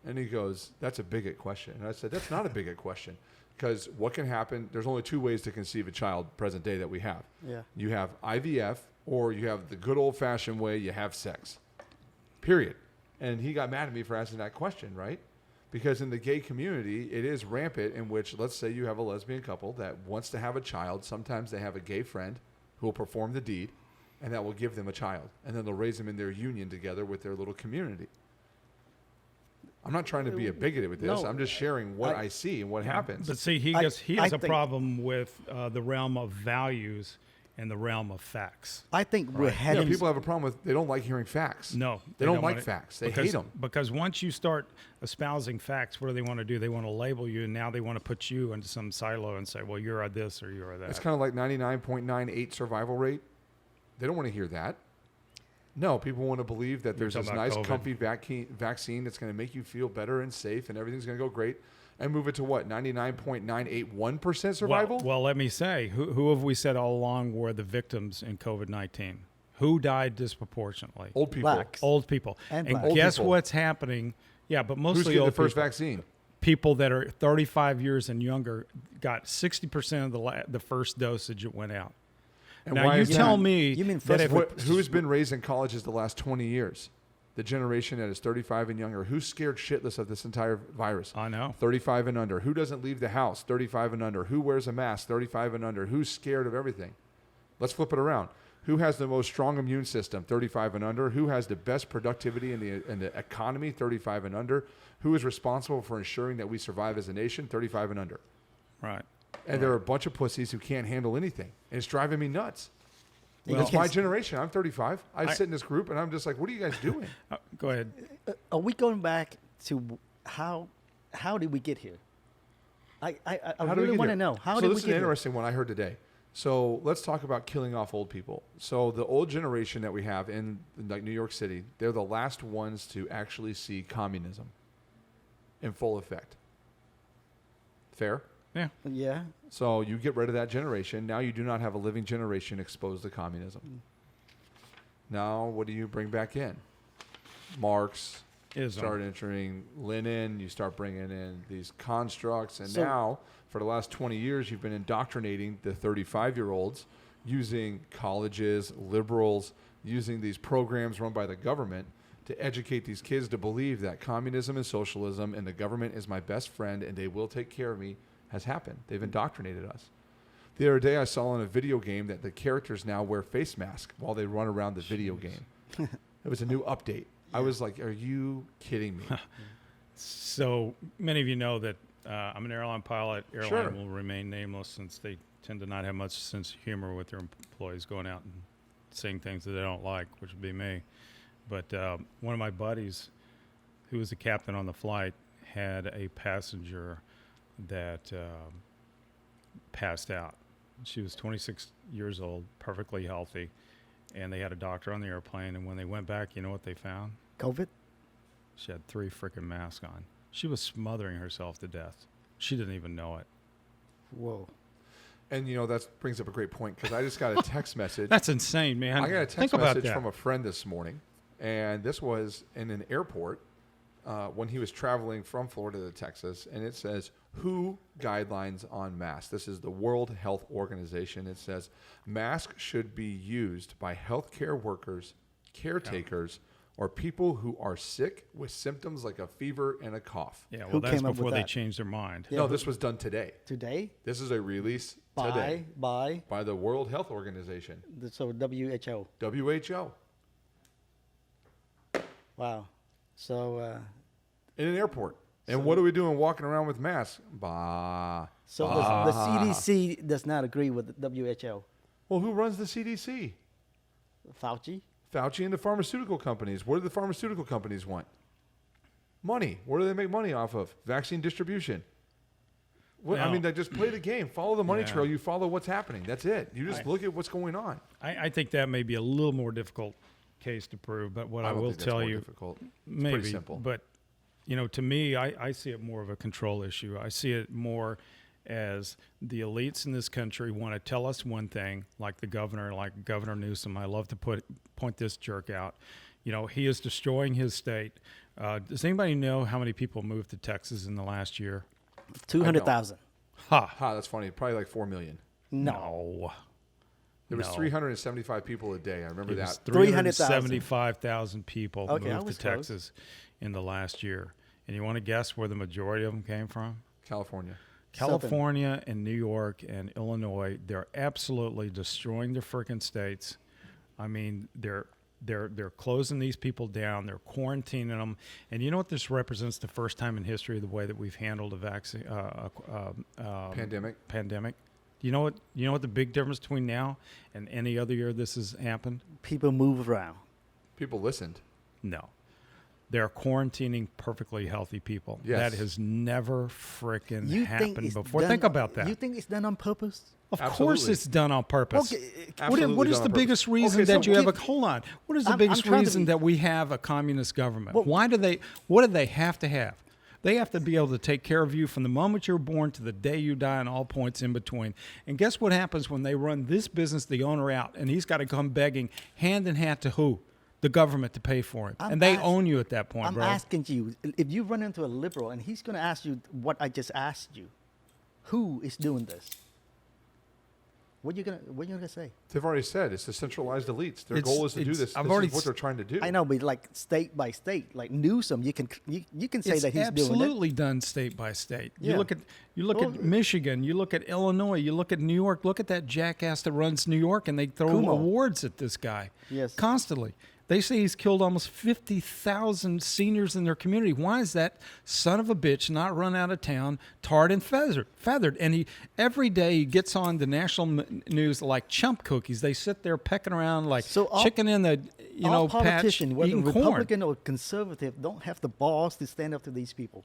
And he goes, that's a bigot question. And I said, that's not a bigot question. Because what can happen, there's only 2 ways to conceive a child present day that we have. Yeah. You have IVF or you have the good old fashioned way you have sex. Period. And he got mad at me for asking that question, right? Because in the gay community, it is rampant in which, let's say you have a lesbian couple that wants to have a child. Sometimes they have a gay friend who will perform the deed and that will give them a child. And then they'll raise them in their union together with their little community. I'm not trying to be a bigot with this. No. I'm just sharing what I see and what happens. But see, he I has a think- problem with the realm of values and the realm of facts. I think we're Yeah, heading. people have a problem with, they don't like hearing facts. No, They don't like want it facts. They because, hate them. Because once you start espousing facts, what do they want to do? They want to label you, and now they want to put you into some silo and say, well, you're this or you're that. It's kind of like 99.98 survival rate. They don't want to hear that. No, people want to believe that there's this talking about nice, COVID. comfy vaccine that's going to make you feel better and safe and everything's going to go great. And move it to what, 99.981% survival? Well, let me say, who have we said all along were the victims in COVID-19? Who died disproportionately? Old people. Blacks. Old people. And And black. Old guess people. what's happening? Yeah, but Who's mostly getting the old first people. vaccine? People that are 35 years and younger got 60% of the first dosage that went out. And Now why you is tell that? me You mean that first if Who's been raised in colleges the last 20 years? The generation that is 35 and younger. Who's scared shitless of this entire virus? I know. 35 and under. Who doesn't leave the house? 35 and under. Who wears a mask? 35 and under. Who's scared of everything? Let's flip it around. Who has the most strong immune system? 35 and under. Who has the best productivity in the economy? 35 and under. Who is responsible for ensuring that we survive as a nation? 35 and under. Right. And there are a bunch of pussies who can't handle anything. And it's driving me nuts. Well, It's my generation. I'm 35. I sit in this group and I'm just like, what are you guys doing? Go ahead. Are we going back to how did we get here? I How do we really get want to here? know how so did we this is get an here? interesting one I heard today. So let's talk about killing off old people. So the old generation that we have in like New York City, they're the last ones to actually see communism in full effect. Fair? Yeah. Yeah. So you get rid of that generation. Now you do not have a living generation exposed to communism. Now what do you bring back in? Marx, Ism. start entering Lenin, you start bringing in these constructs, and So- now for the last 20 years you've been indoctrinating the 35-year-olds using colleges, liberals, using these programs run by the government to educate these kids to believe that communism and socialism and the government is my best friend and they will take care of me has happened. They've indoctrinated us. The other day I saw in a video game that the characters now wear face masks while they run around the video game. It was a new update. I was like, are you kidding me? So many of you know that I'm an airline pilot. Airline Sure. will remain nameless since they tend to not have much sense of humor with their employees going out and saying things that they don't like, which would be me. But one of my buddies, who was the captain on the flight, had a passenger that passed out She was 26 years old, perfectly healthy, and they had a doctor on the airplane. And when they went back, you know what they found? COVID? She had 3 freaking masks on. She was smothering herself to death. She didn't even know it. Whoa. And, that brings up a great point because I just got a text message. That's insane, man. I got a Think text about message that. from a friend this morning, and this was in an airport when he was traveling from Florida to Texas, and it says, WHO guidelines on masks. This is the World Health Organization. It says, masks should be used by healthcare workers, caretakers, or people who are sick with symptoms like a fever and a cough. Yeah, well, Who that's came up with before they that? changed their mind. Yeah, No, who- this was done today. Today? This is a release today By by the World Health Organization, so WHO. WHO, Wow. So in an airport. And what are we doing walking around with masks? the CDC does not agree with the WHO. Well, who runs the CDC? Fauci. Fauci and the pharmaceutical companies. What do the pharmaceutical companies want? Money. What do they make money off of? Vaccine distribution. What, I Now- mean, they just play the game. Follow the money Yeah. trail. You follow what's happening. That's it. You just look at what's going on. I think that may be a little more difficult case to prove, but what I, don't will think that's tell more you, difficult. It's maybe, pretty simple. but to me, I see it more of a control issue. I see it more as the elites in this country want to tell us one thing, like the governor, like Governor Newsom. I love to point this jerk out. He is destroying his state. Does anybody know how many people moved to Texas in the last year? 200,000. Ha! That's funny. Probably like 4 million. No. There was No. 375 people a day. I remember It was that. 375,000 people Okay, I moved to was close. Texas in the last year. And you want to guess where the majority of them came from? California. California and New York and Illinois. They're absolutely destroying their freaking states. I mean, they're closing these people down. They're quarantining them. And you know what this represents? The first time in history, the way that we've handled a vaccine Pandemic. You know what the big difference between now and any other year this has happened? People move around. People listened. No. They're quarantining perfectly healthy people. Yes. That has never frickin' You think happened it's before. done- Think about that. You think it's done on purpose? Of course Absolutely. it's done on purpose. Okay. What Absolutely is done the on biggest purpose. reason Okay, that so you have a give- hold on? What is the I'm biggest trying to reason be- that we have a communist government? Well- What do they have to have? They have to be able to take care of you from the moment you're born to the day you die and all points in between. And guess what happens when they run this business, the owner out, and he's got to come begging hand in hand to who? The government to pay for him. And they own you at that point, I'm bro. asking you, if you run into a liberal and he's going to ask you what I just asked you, who is doing this? What you gonna say? They've already said it's the centralized elites. Their goal is to do this. I've This already is what they're trying to do. I know, but like state by state, like Newsom, you can say It's that he's doing it. absolutely done state by state. You Yeah. look Well, at Michigan, you look at Illinois, you look at New York. Look at that jackass that runs New York, and they throw Cuomo. awards at this guy. Yes. Constantly. They say he's killed almost 50,000 seniors in their community. Why is that son of a bitch not run out of town, tarred and feathered? And every day he gets on the national news like chump cookies. They sit there pecking around like chicken in the all patch politicians, whether eating corn. Republican or conservative, don't have the balls to stand up to these people.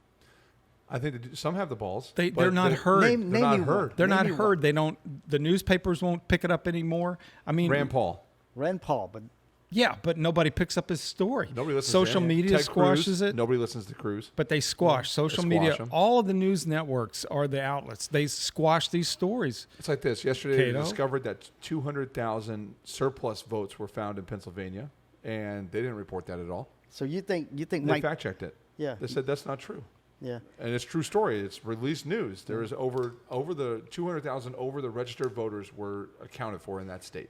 I think they do. Some have the balls. They're but not heard. Name They're not me one. heard. They're Name not me one. heard. They don't. The newspapers won't pick it up anymore. I mean, Rand Paul. Rand Paul, but yeah, but nobody picks up his story. Nobody listens Social to him. media Ted squashes Cruz, it. Nobody listens to Cruz. But they squash social They media. squash 'em. All of the news networks are the outlets. They squash these stories. It's like this. Yesterday, Cato? they discovered that 200,000 surplus votes were found in Pennsylvania, and they didn't report that at all. so you think They Mike? fact-checked it. Yeah. They said that's not true. Yeah. And it's a true story. It's released news. There is over the 200,000 over the registered voters were accounted for in that state.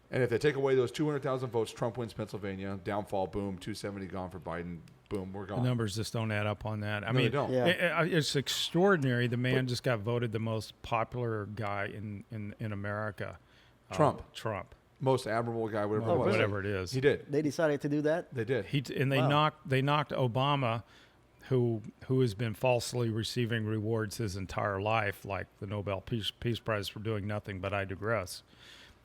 And if they take away those 200,000 votes, Trump wins Pennsylvania. Downfall, boom, 270 gone for Biden. Boom, we're The gone. numbers just don't add up on that. I No, they mean, don't. Yeah. it's extraordinary. The man just got voted the most popular guy in America. Trump. Trump. Most admirable guy, whatever Oh, it was. Whatever it is. He did. They decided to do that. They did. They Wow. knocked Obama, who has been falsely receiving rewards his entire life, like the Nobel Peace Prize for doing nothing. But I digress.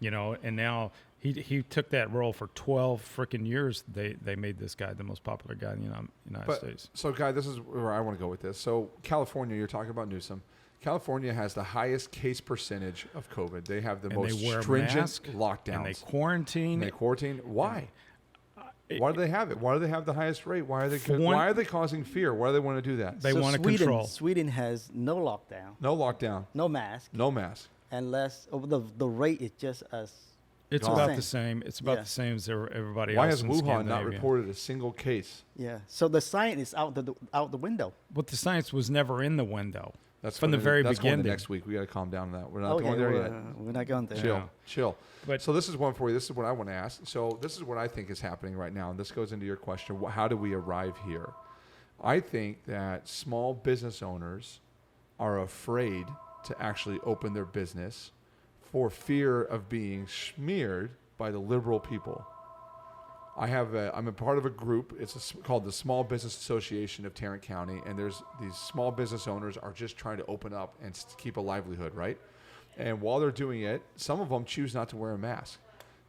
And now he took that role for 12 freaking years. They made this guy the most popular guy in the United States. So, Guy, this is where I want to go with this. So, California, you're talking about Newsom. California has the highest case percentage of COVID. They have the And most they wear stringent masks, lockdowns. and they quarantine. Why? Why do they have it? Why do they have the highest rate? Why are they? For Why are they causing fear? Why do they want to do that? They want to control. Sweden has no lockdown, No lockdown. no mask, No mask. unless the rate is just as. It's Gone. about the same. It's about Yeah. the same as everybody Why else. has in Wuhan not Scandinavia. reported a single case? Yeah. So the science is out the window. But the science was never in the window. That's From the going very That's going to beginning. next week. We got to calm down on that. We're not Okay, going there we're, yet. we're not going there. Chill, Yeah. chill. But- So this is one for you. This is what I want to ask. So this is what I think is happening right now, and this goes into your question: how do we arrive here? I think that small business owners are afraid to actually open their business for fear of being smeared by the liberal people. I'm a part of a group. It's called the Small Business Association of Tarrant County, and there's these small business owners are just trying to open up and keep a livelihood, right? And while they're doing it, some of them choose not to wear a mask.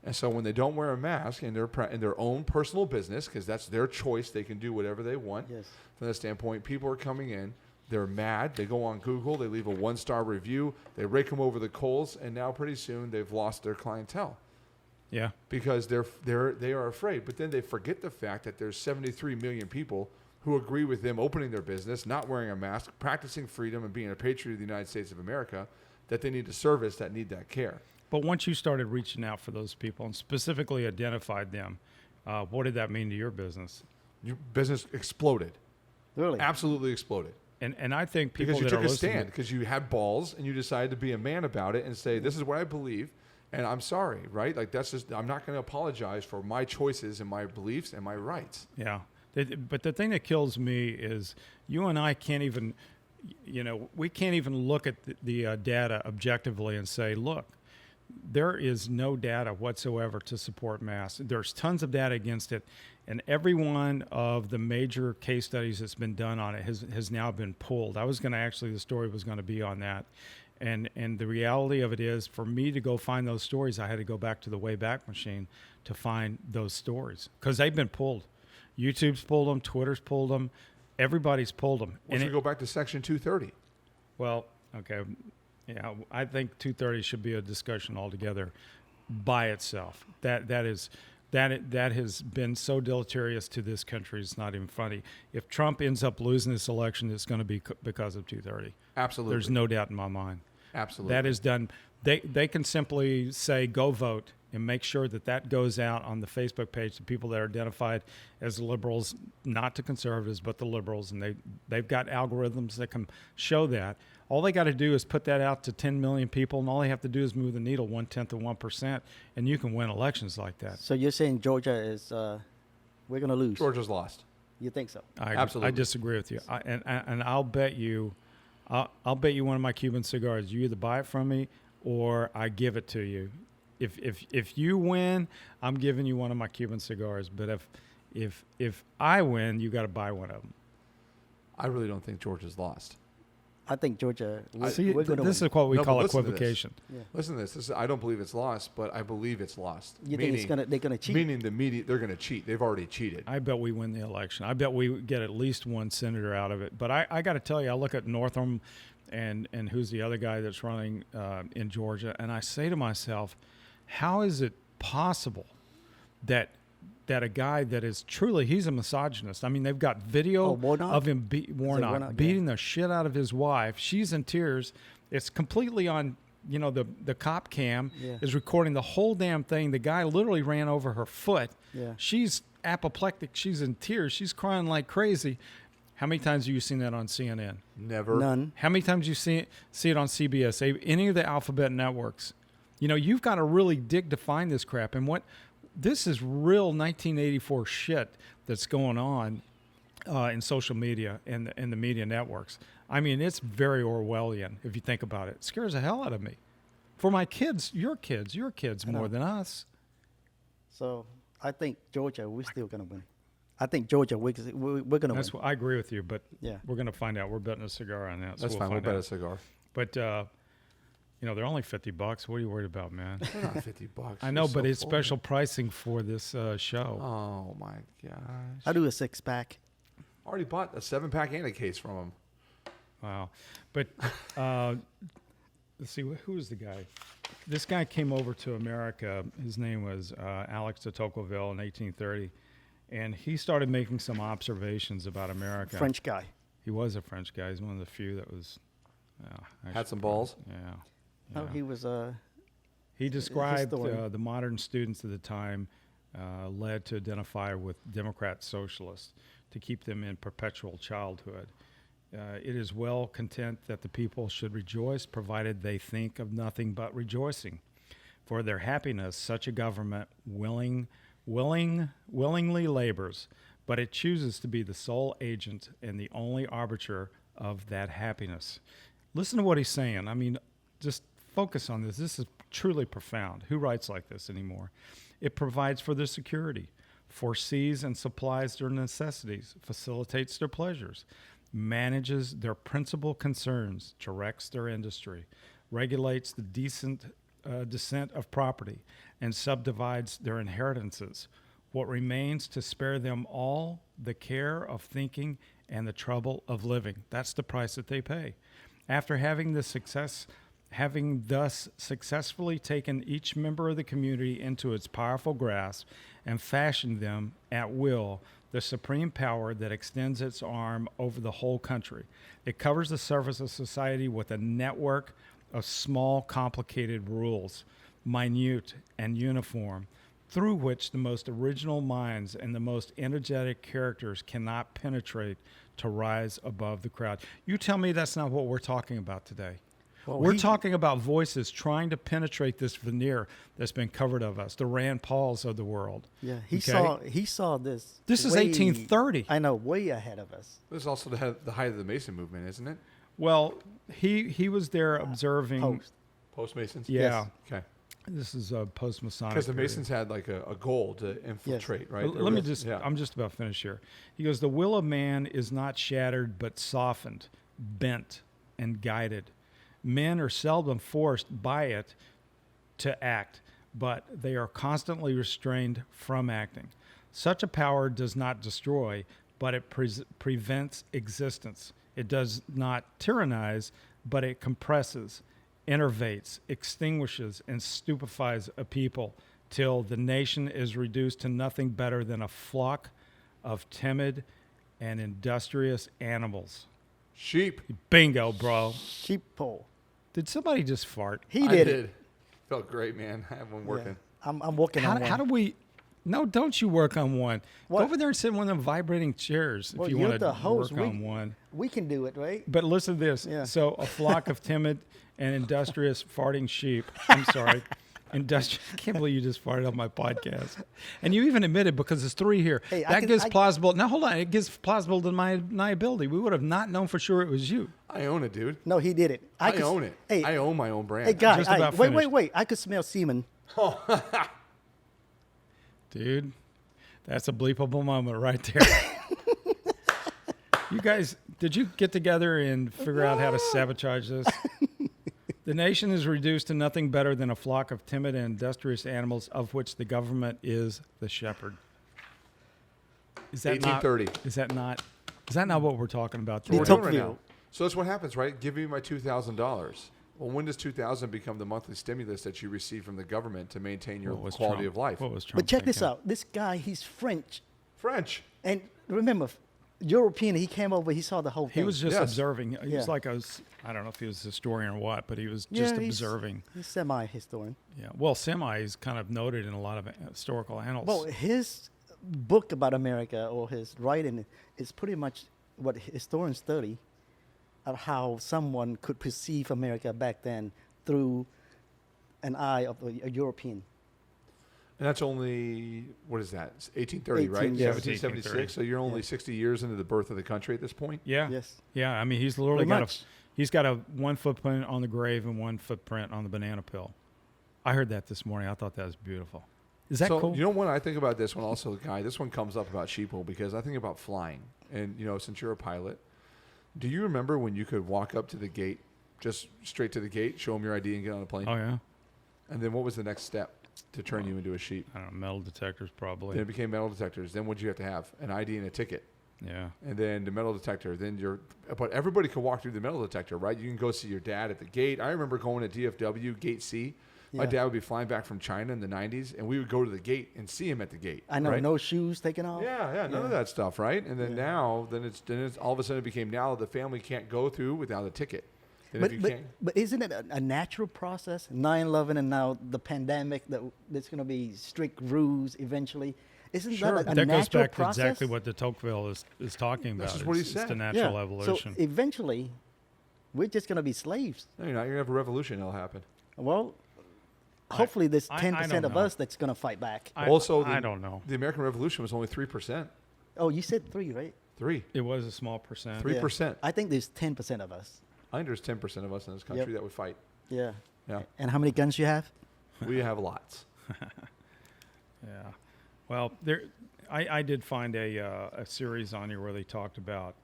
And so when they don't wear a mask in their own personal business, because that's their choice, they can do whatever they want. Yes. From that standpoint, people are coming in. They're mad. They go on Google. They leave a 1-star review. They rake them over the coals, and now pretty soon they've lost their clientele. Yeah. Because they are afraid. But then they forget the fact that there's 73 million people who agree with them opening their business, not wearing a mask, practicing freedom, and being a patriot of the United States of America, that they need a service, that need that care. But once you started reaching out for those people and specifically identified them, what did that mean to your business? Your business exploded. Really? Absolutely exploded. And I think people Because you that took are a listening, stand, because you had balls, and you decided to be a man about it and say, this is what I believe, and I'm sorry, right? Like, that's just, I'm not going to apologize for my choices and my beliefs and my rights. yeah. But the thing that kills me is you and I can't even, we can't even look at the data objectively and say, look, there is no data whatsoever to support masks. There's tons of data against it, and every one of the major case studies that's been done on it has now been pulled. I was going to the story was going to be on that. And the reality of it is, for me to go find those stories, I had to go back to the Wayback Machine to find those stories because they've been pulled. YouTube's pulled them, Twitter's pulled them, everybody's pulled them. Well, should we go back to Section 230? Well, okay. Yeah, I think 230 should be a discussion altogether by itself. That has been so deleterious to this country. It's not even funny. If Trump ends up losing this election, it's going to be because of 230. Absolutely. There's no doubt in my mind. Absolutely. That is done. They can simply say go vote and make sure that goes out on the Facebook page to people that are identified as liberals, not to conservatives, but the liberals, and they've got algorithms that can show that. All they got to do is put that out to 10 million people, and all they have to do is move the needle 1/10 of 1%, and you can win elections like that. So you're saying Georgia is we're going to lose? Georgia's lost. You think so? Absolutely. I disagree with you. And I'll bet you, I'll bet you one of my Cuban cigars. You either buy it from me or I give it to you. If you win, I'm giving you one of my Cuban cigars. But if I win, you got to buy one of them. I really don't think Georgia's lost. I think Georgia. See, we're going to this win. is what we No, call but listen to this. equivocation. Yeah. Listen to this. I don't believe it's lost, but I believe it's lost. You think they're going to cheat? Meaning the media, they're going to cheat. They've already cheated. I bet we win the election. I bet we get at least one senator out of it. But I got to tell you, I look at Northam and who's the other guy that's running in Georgia, and I say to myself, how is it possible that a guy that is truly, he's a misogynist. I mean, they've got video of him Warnock, beating the shit out of his wife. She's in tears. It's completely on, the cop cam is recording the whole damn thing. The guy literally ran over her foot. Yeah. She's apoplectic. She's in tears. She's crying like crazy. How many times have you seen that on CNN? Never. None. How many times you see it on CBS? Any of the alphabet networks? You've got to really dig to find this crap. And this is real 1984 shit that's going on in social media and the media networks. I mean, it's very Orwellian if you think about it. It scares the hell out of me. For my kids, your kids more than us. So I think Georgia, we're still going to win. I think Georgia, we're going to win. I agree with you, but Yeah. we're going to find out. We're betting a cigar on that. So That's fine. We'll find bet out. a cigar. But they're only $50. What are you worried about, man? They're not $50. I know, You're but so it's full. special pricing for this show. Oh my gosh! I do a 6-pack. Already bought a 7-pack and a case from them. Wow. But let's see, who was the guy? This guy came over to America. His name was Alex de Tocqueville in 1830. And he started making some observations about America. French guy. He was a French guy. He's one of the few that was... Had some balls? Yeah. Oh, he was He described historian. the modern students at the time led to identify with Democrat socialists to keep them in perpetual childhood. It is well content that the people should rejoice, provided they think of nothing but rejoicing. For their happiness, such a government willingly labors, but it chooses to be the sole agent and the only arbiter of that happiness. Listen to what he's saying. I mean, just focus on this. This is truly profound. Who writes like this anymore? It provides for their security, foresees and supplies their necessities, facilitates their pleasures, manages their principal concerns, directs their industry, regulates the descent of property, and subdivides their inheritances. What remains to spare them all the care of thinking and the trouble of living. That's the price that they pay. After having thus successfully taken each member of the community into its powerful grasp and fashioned them at will, the supreme power that extends its arm over the whole country. It covers the surface of society with a network of small, complicated rules, minute and uniform, through which the most original minds and the most energetic characters cannot penetrate to rise above the crowd. You tell me that's not what we're talking about today. Well, We're talking about voices trying to penetrate this veneer that's been covered of us, the Rand Pauls of the world. Yeah, Okay? he saw this. This is way- 1830. I know, way ahead of us. This is also the height of the Mason movement, isn't it? Well, he was there observing. Post. Post-Masons? Yeah, Okay. this is a post-Masonic. Because the period. Masons had like a goal to infiltrate, right? Well, There let me was- just, yeah. I'm just about finished here. He goes, the will of man is not shattered, but softened, bent, and guided. Men are seldom forced by it to act, but they are constantly restrained from acting. Such a power does not destroy, but it prevents existence. It does not tyrannize, but it compresses, enervates, extinguishes, and stupefies a people till the nation is reduced to nothing better than a flock of timid and industrious animals. Sheep. Bingo, bro. Sheeple. Did somebody just fart? He I did did. it. Felt great, man. I have one Yeah. working. I'm working on one. How do we? No, don't you work on one. What? Go over there and sit in one of them vibrating chairs Well, if you you're want to the host. work on one. We can do it, right? But listen to this. Yeah. So a flock of timid and industrious farting sheep. I'm sorry. I can't believe you just farted on my podcast. And you even admitted, because there's three here. Hey, that gives plausible. Now, hold on. It gives plausible deniability. We would have not known for sure it was you. I own it, dude. No, he did it. I could- own it. Hey, I own my own brand. hey, guys, just about wait, finished. wait. I could smell semen. Dude, that's a bleepable moment right there. You guys, did you get together and figure out how to sabotage this? The nation is reduced to nothing better than a flock of timid and industrious animals, of which the government is the shepherd. Is that 1830. not? Is that not what we're talking about They We're today? took doing right you. now. So that's what happens, right? Give me my $2,000. Well, when does $2,000 become the monthly stimulus that you receive from the government to maintain your What was quality Trump- of life? What was Trump But check this thinking? out. This guy, he's French. French. And remember, European, he came over, he saw the whole thing. He was just Yes. observing. He Yeah. was like I don't know if he was a historian or what, but he was Yeah, just he's- observing. He's semi-historian. Yeah. Well, semi is kind of noted in a lot of historical annals. Well, his book about America, or his writing, is pretty much what historians study of how someone could perceive America back then through an eye of a European. And that's only, what is that? It's 1830, right? 18, yeah. 1776. So you're only Yeah. 60 years into the birth of the country at this point? yeah. Yes. Yeah. I mean, he's literally Pretty got much. he's got a one footprint on the grave and one footprint on the banana peel. I heard that this morning. I thought that was beautiful. Is that so, cool? You know what I think about this one also, Guy? This one comes up about Sheeple because I think about flying. And, you know, since you're a pilot, do you remember when you could walk up to the gate, just straight to the gate, show them your ID and get on a plane? Oh yeah. And then what was the next step to turn you into a sheep? I don't know. Metal detectors probably. Then it became metal detectors. Then what did you have to have? An ID and a ticket. Yeah. And then the metal detector. But everybody can walk through the metal detector, right? You can go see your dad at the gate. I remember going to DFW, Gate C. My Yeah. dad would be flying back from China in the 90s, and we would go to the gate and see him at the gate. I know, right? no shoes taken off. Yeah, none of that stuff, right? And then then it's all of a sudden it became now the family can't go through without a ticket. And But, if you but, can't, but isn't it a natural process? 9/11 and now the pandemic, there's going to be strict rules eventually. Isn't Sure. that a That goes natural back to process? exactly what de Tocqueville is talking about. This is what he It's said. the natural evolution. So eventually, we're just going to be slaves. no, you're not. You're gonna have a revolution. It'll happen. Well, hopefully there's I 10% don't of know. us that's going to fight back. I don't know. The American Revolution was only 3%. Oh, you said 3, right? 3. It was a small percent. 3%. I think there's 10% of us. I think there's 10% of us in this country Yep. that would fight. Yeah. Yeah, And how many guns you have? we have lots. Yeah. Well, I did find a series on here where they talked about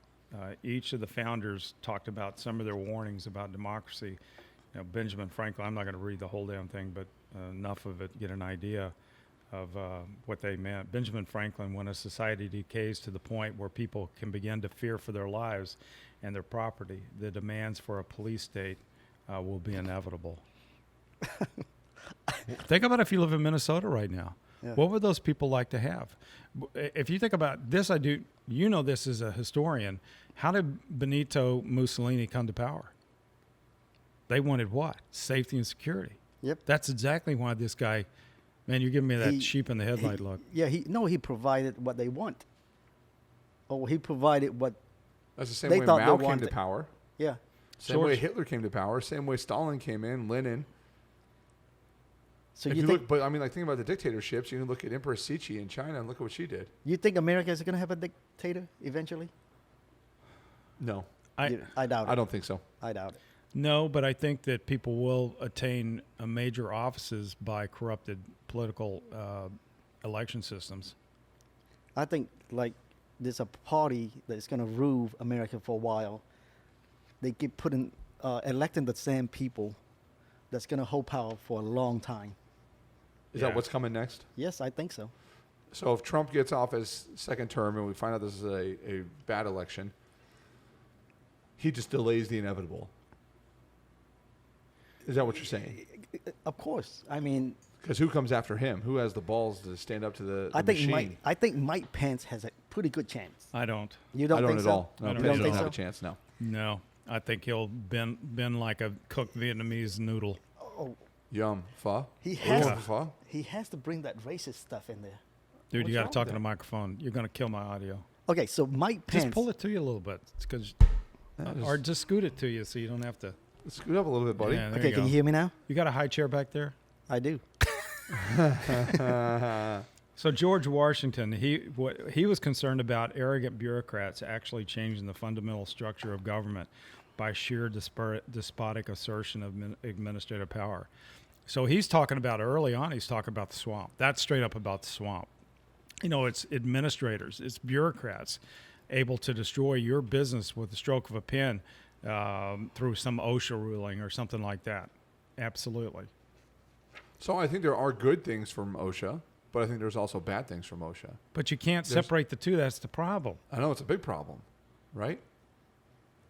each of the founders talked about some of their warnings about democracy. You know, Benjamin Franklin. I'm not going to read the whole damn thing, but enough of it to get an idea of what they meant. Benjamin Franklin, when a society decays to the point where people can begin to fear for their lives and their property, the demands for a police state will be inevitable. Think about if you live in Minnesota right now. Yeah. What would those people like to have? If you think about this, you know this as a historian. How did Benito Mussolini come to power? They wanted what? Safety and security. Yep. That's exactly why this guy, man, you're giving me that He- sheep in the headlight look. Yeah, he provided what they want. Or he provided what, That's the same They way thought they Mao came to wanted- power. yeah. Same way George- Hitler came to power. Same way Stalin came in. Lenin. So If you you think, look, but I mean, like think about the dictatorships. You can look at Empress Sichi in China and look at what she did. you think America is going to have a dictator eventually? No, I I doubt it. I don't think so. I doubt it. No, but I think that people will attain major offices by corrupted political election systems. I think like there's a party that's going to rule America for a while. They keep electing the same people that's going to hold power for a long time. Is Yeah. that what's coming next? Yes, I think so. So if Trump gets off his second term and we find out this is a bad election, he just delays the inevitable. Is that what you're saying? Of course. I mean, Because who comes after him? Who has the balls to stand up to the I think machine? I think Mike Pence has a pretty good chance. I don't. You don't I don't think at so? all. No, I don't Pence think doesn't so. have a chance. No. No, I think he'll bend like a cooked Vietnamese noodle. Oh, Yum. Pho. He Ooh, has- pho. he has to bring that racist stuff in there. Dude, What's you got wrong to talk with in the that? microphone. You're going to kill my audio. Okay, so Mike Pence. Just pull it to you a little bit, or just scoot it to you so you don't have to. Scoot up a little bit, buddy. Yeah, there Okay, you can go. you hear me now? You got a high chair back there? I do. So George Washington, he was concerned about arrogant bureaucrats actually changing the fundamental structure of government by sheer despotic assertion of administrative power. So he's talking about early on, he's talking about the swamp. That's straight up about the swamp. You know, it's administrators, it's bureaucrats able to destroy your business with the stroke of a pen through some OSHA ruling or something like that. Absolutely. So I think there are good things from OSHA, but I think there's also bad things from OSHA. But you can't There's- separate the two. That's the problem. I know it's a big problem, right?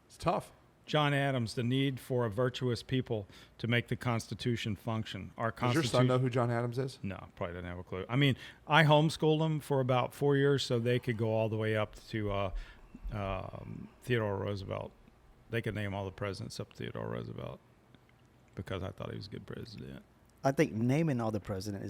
It's tough. John Adams, the need for a virtuous people to make the Constitution function. Our Does your Constitution. son know who John Adams is? No, probably didn't have a clue. I mean, I homeschooled them for about 4 years so they could go all the way up to Theodore Roosevelt. They could name all the presidents up to Theodore Roosevelt because I thought he was a good president. I think naming all the president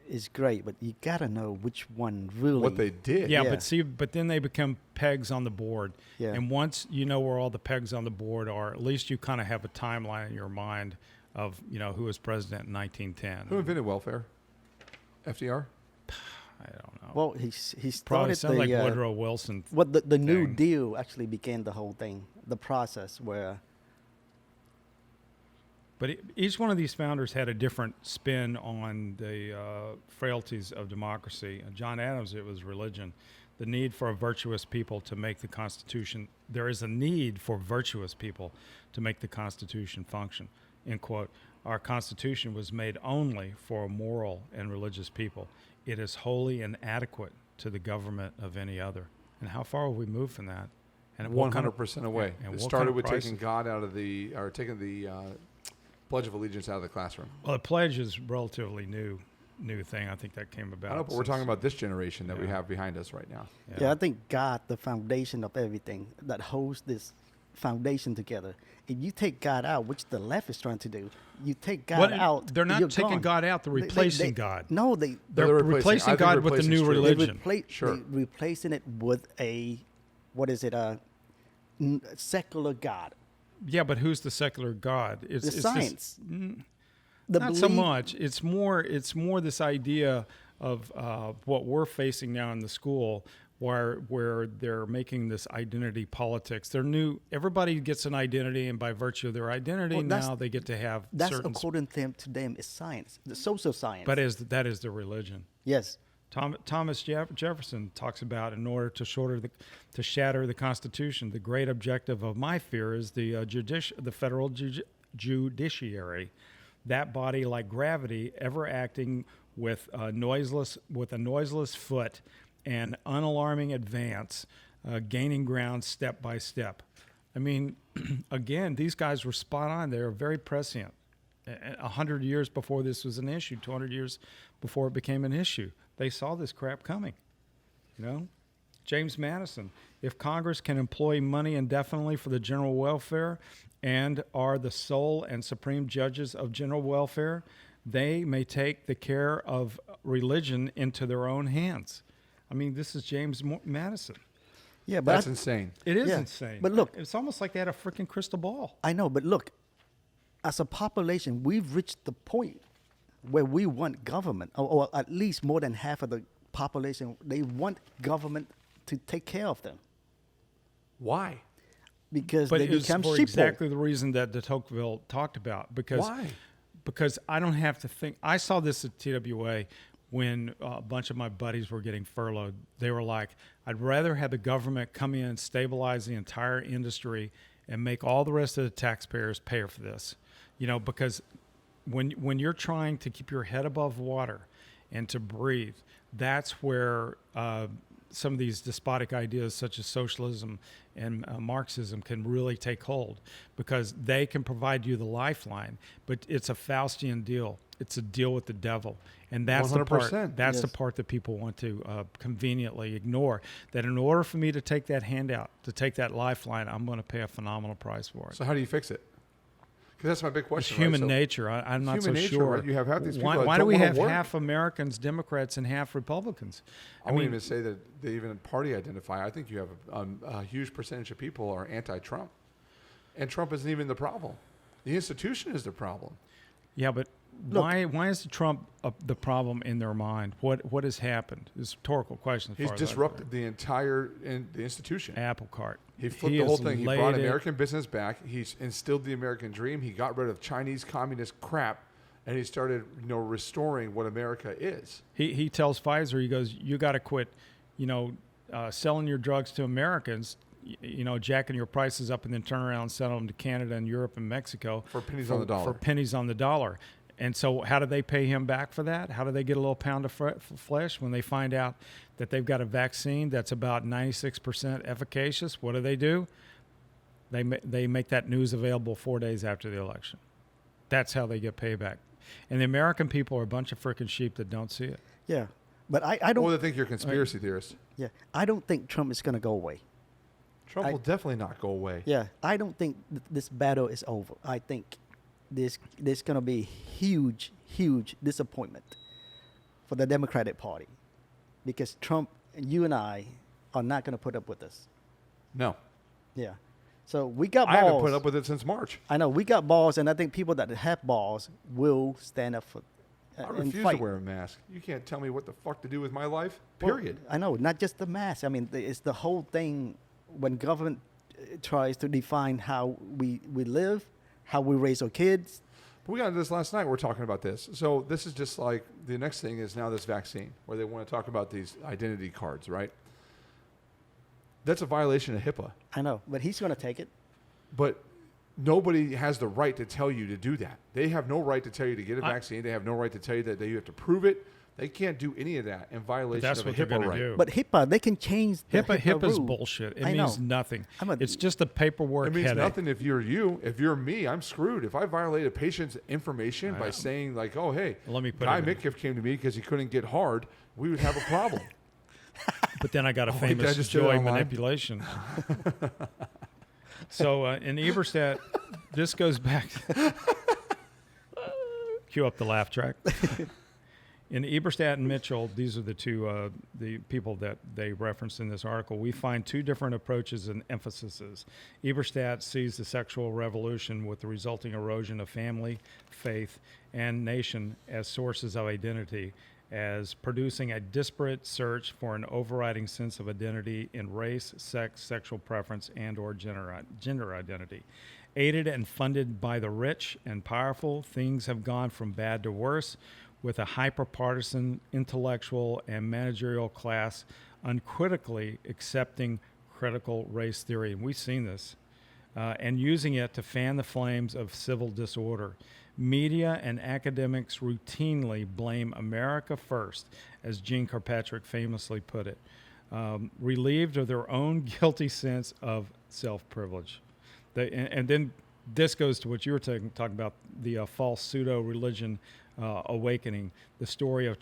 is great, but you gotta know which one really. What they did. Yeah, Yeah. but then they become pegs on the board. Yeah. And once you know where all the pegs on the board are, at least you kind of have a timeline in your mind of, you know, who was president in 1910. Who invented welfare? FDR? I don't know. Well, he Probably started sounds like the Woodrow Wilson. what the New thing. Deal actually began the whole thing, the process where. But each one of these founders had a different spin on the frailties of democracy. John Adams, it was religion. The need for a virtuous people to make the Constitution. There is a need for virtuous people to make the Constitution function. End quote. Our Constitution was made only for a moral and religious people. It is wholly inadequate to the government of any other. And how far have we moved from that? And what kind of- 100% away. and It what started kind of with prices? taking God out of taking the Pledge of Allegiance out of the classroom. Well, the pledge is relatively new thing. I think that came about. I know, but we're since- talking about this generation that we Yeah. have behind us right now. Yeah, I think God, the foundation of everything that holds this foundation together. If you take God out, which the left is trying to do, you take God out. They're not you're taking gone. God out. They're replacing God. No, They're They're replacing- I replacing think God with the replacing new is true. religion. Sure. They're replacing it with a, what is it, secular God. Yeah, but who's the secular God? It's The this- science. not so much. It's more this idea of what we're facing now in the school, where they're making this identity politics. They're new. Everybody gets an identity, and by virtue of their identity, Well, that's- now they get to have That's certain. according to them is science, the social science. But that is the religion. yes, Thomas Jefferson talks about, in order to shatter the Constitution, the great objective of my fear is the federal judiciary, that body like gravity, ever acting with a noiseless foot and unalarming advance, gaining ground step by step. I mean, again, these guys were spot on. They were very prescient. 100 years before this was an issue, 200 years before it became an issue, they saw this crap coming. You know, James Madison, if Congress can employ money indefinitely for the general welfare and are the sole and supreme judges of general welfare, they may take the care of religion into their own hands. I mean, this is James Madison. yeah, but That's insane. It is Yeah, insane. but look- it's almost like they had a freaking crystal ball. I know, but look, as a population, we've reached the point where we want government, or at least more than half of the population, they want government to take care of them Why? because But they it's become for sheeple. exactly the reason that de Tocqueville talked about. Because Why? Because I don't have to think. I saw this at TWA when a bunch of my buddies were getting furloughed. They were like, I'd rather have the government come in and stabilize the entire industry and make all the rest of the taxpayers pay for this. You know, because when you're trying to keep your head above water and to breathe, that's where some of these despotic ideas such as socialism and Marxism can really take hold, because they can provide you the lifeline, but it's a Faustian deal. It's a deal with the devil. And that's the part, 100%. that's the Yes. part that people want to conveniently ignore, that in order for me to take that handout, to take that lifeline, I'm going to pay a phenomenal price for it. So how do you fix it? Because that's my big It's question. human right? So nature. I'm not so human nature, sure. right? You have these people why that why do don't we wanna have work. half Americans Democrats and half Republicans? I wouldn't even say that they even party identify. I think you have a huge percentage of people are anti-Trump, and Trump isn't even the problem. The institution is the problem. Yeah, but Look- why is Trump the problem in their mind? What has happened? It's a rhetorical question. as He's far as I'm disrupted the entire the institution. concerned. Apple cart. He flipped the whole has thing. He laid brought it- American business back. He's instilled the American dream. He got rid of Chinese communist crap, and he started, restoring what America is. He tells Pfizer, he goes, you got to quit, selling your drugs to Americans, jacking your prices up and then turn around and sell them to Canada and Europe and Mexico For pennies on the dollar. For pennies on the dollar. And so how do they pay him back for that? How do they get a little pound of flesh when they find out that they've got a vaccine that's about 96% efficacious? What do? They make that news available 4 days after the election. That's how they get payback. And the American people are a bunch of freaking sheep that don't see it. Yeah, but I don't. Or they think you're conspiracy theorists. Yeah, I don't think Trump is going to go away. Trump will definitely not go away. Yeah, I don't think this battle is over. I think there's going to be huge disappointment for the Democratic Party, because Trump, you and I, are not going to put up with this. No. Yeah, so we got balls. I haven't put up with it since March. I know we got balls, and I think people that have balls will stand up for. I and refuse fight. to wear a mask. You can't tell me what the fuck to do with my life, Well, period. I know, not just the mask. I mean, it's the whole thing. When government tries to define how we live, how we raise our kids. But we got into this last night. We're talking about this. So this is just like the next thing is now this vaccine, where they want to talk about these identity cards, right? That's a violation of HIPAA. I know, but he's going to take it. But nobody has the right to tell you to do that. They have no right to tell you to get a vaccine. They have no right to tell you that you have to prove it. They can't do any of that in violation that's of a what they're HIPAA gonna right. do. But HIPAA, they can change the HIPAA's rule. bullshit. It I means know. nothing. I'm It's just a paperwork It means headache. nothing if you're you. If you're me, I'm screwed. If I violate a patient's information by saying like, "Oh, hey, Let me put Guy it in. Mitkiff came to me because he couldn't get hard," we would have a problem. But then I got a wait, did I famous just do it joy online? manipulation. So in Eberstadt, this goes back. Cue up the laugh track. In Eberstadt and Mitchell, these are the two the people that they referenced in this article. We find two different approaches and emphases. Eberstadt sees the sexual revolution with the resulting erosion of family, faith, and nation as sources of identity, as producing a disparate search for an overriding sense of identity in race, sex, sexual preference, and/or gender identity. Aided and funded by the rich and powerful, things have gone from bad to worse, with a hyper-partisan intellectual and managerial class uncritically accepting critical race theory. And we've seen this. And using it to fan the flames of civil disorder. Media and academics routinely blame America first, as Jean Kirkpatrick famously put it, relieved of their own guilty sense of self-privilege. And then this goes to what you were talking about, the false pseudo-religion awakening, the story of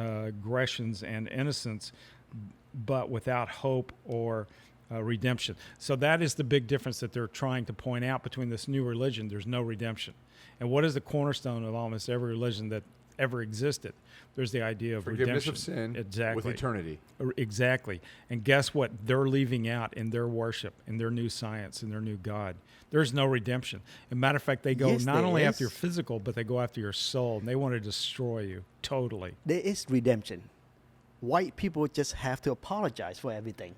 transgressions and innocence, but without hope or redemption. So that is the big difference that they're trying to point out between this new religion. There's no redemption. And what is the cornerstone of almost every religion that ever existed? There's the idea of Forgiveness redemption. of sin Exactly. with eternity. Exactly. And guess what? They're leaving out in their worship, in their new science, in their new God. There's no redemption. As a matter of fact, they go Yes, not there only is. after your physical, but they go after your soul, and they want to destroy you totally. There is redemption. White people just have to apologize for everything.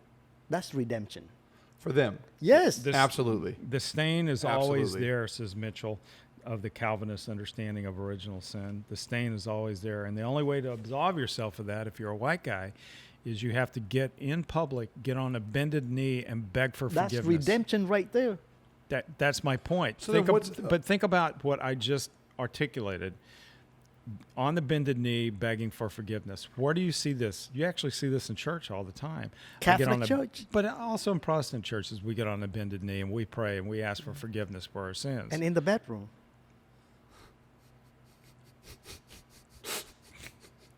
That's redemption. For them. Yes. This- Absolutely. The stain is always Absolutely. there, says Mitchell, of the Calvinist understanding of original sin. The stain is always there. And the only way to absolve yourself of that, if you're a white guy, is you have to get in public, get on a bended knee, and beg for That's forgiveness. redemption right there. That's my point. So then what's- But think about what I just articulated. On the bended knee, begging for forgiveness. Where do you see this? You actually see this in church all the time. I get Catholic on a- church. But also in Protestant churches, we get on a bended knee and we pray and we ask for forgiveness for our sins. And in the bedroom.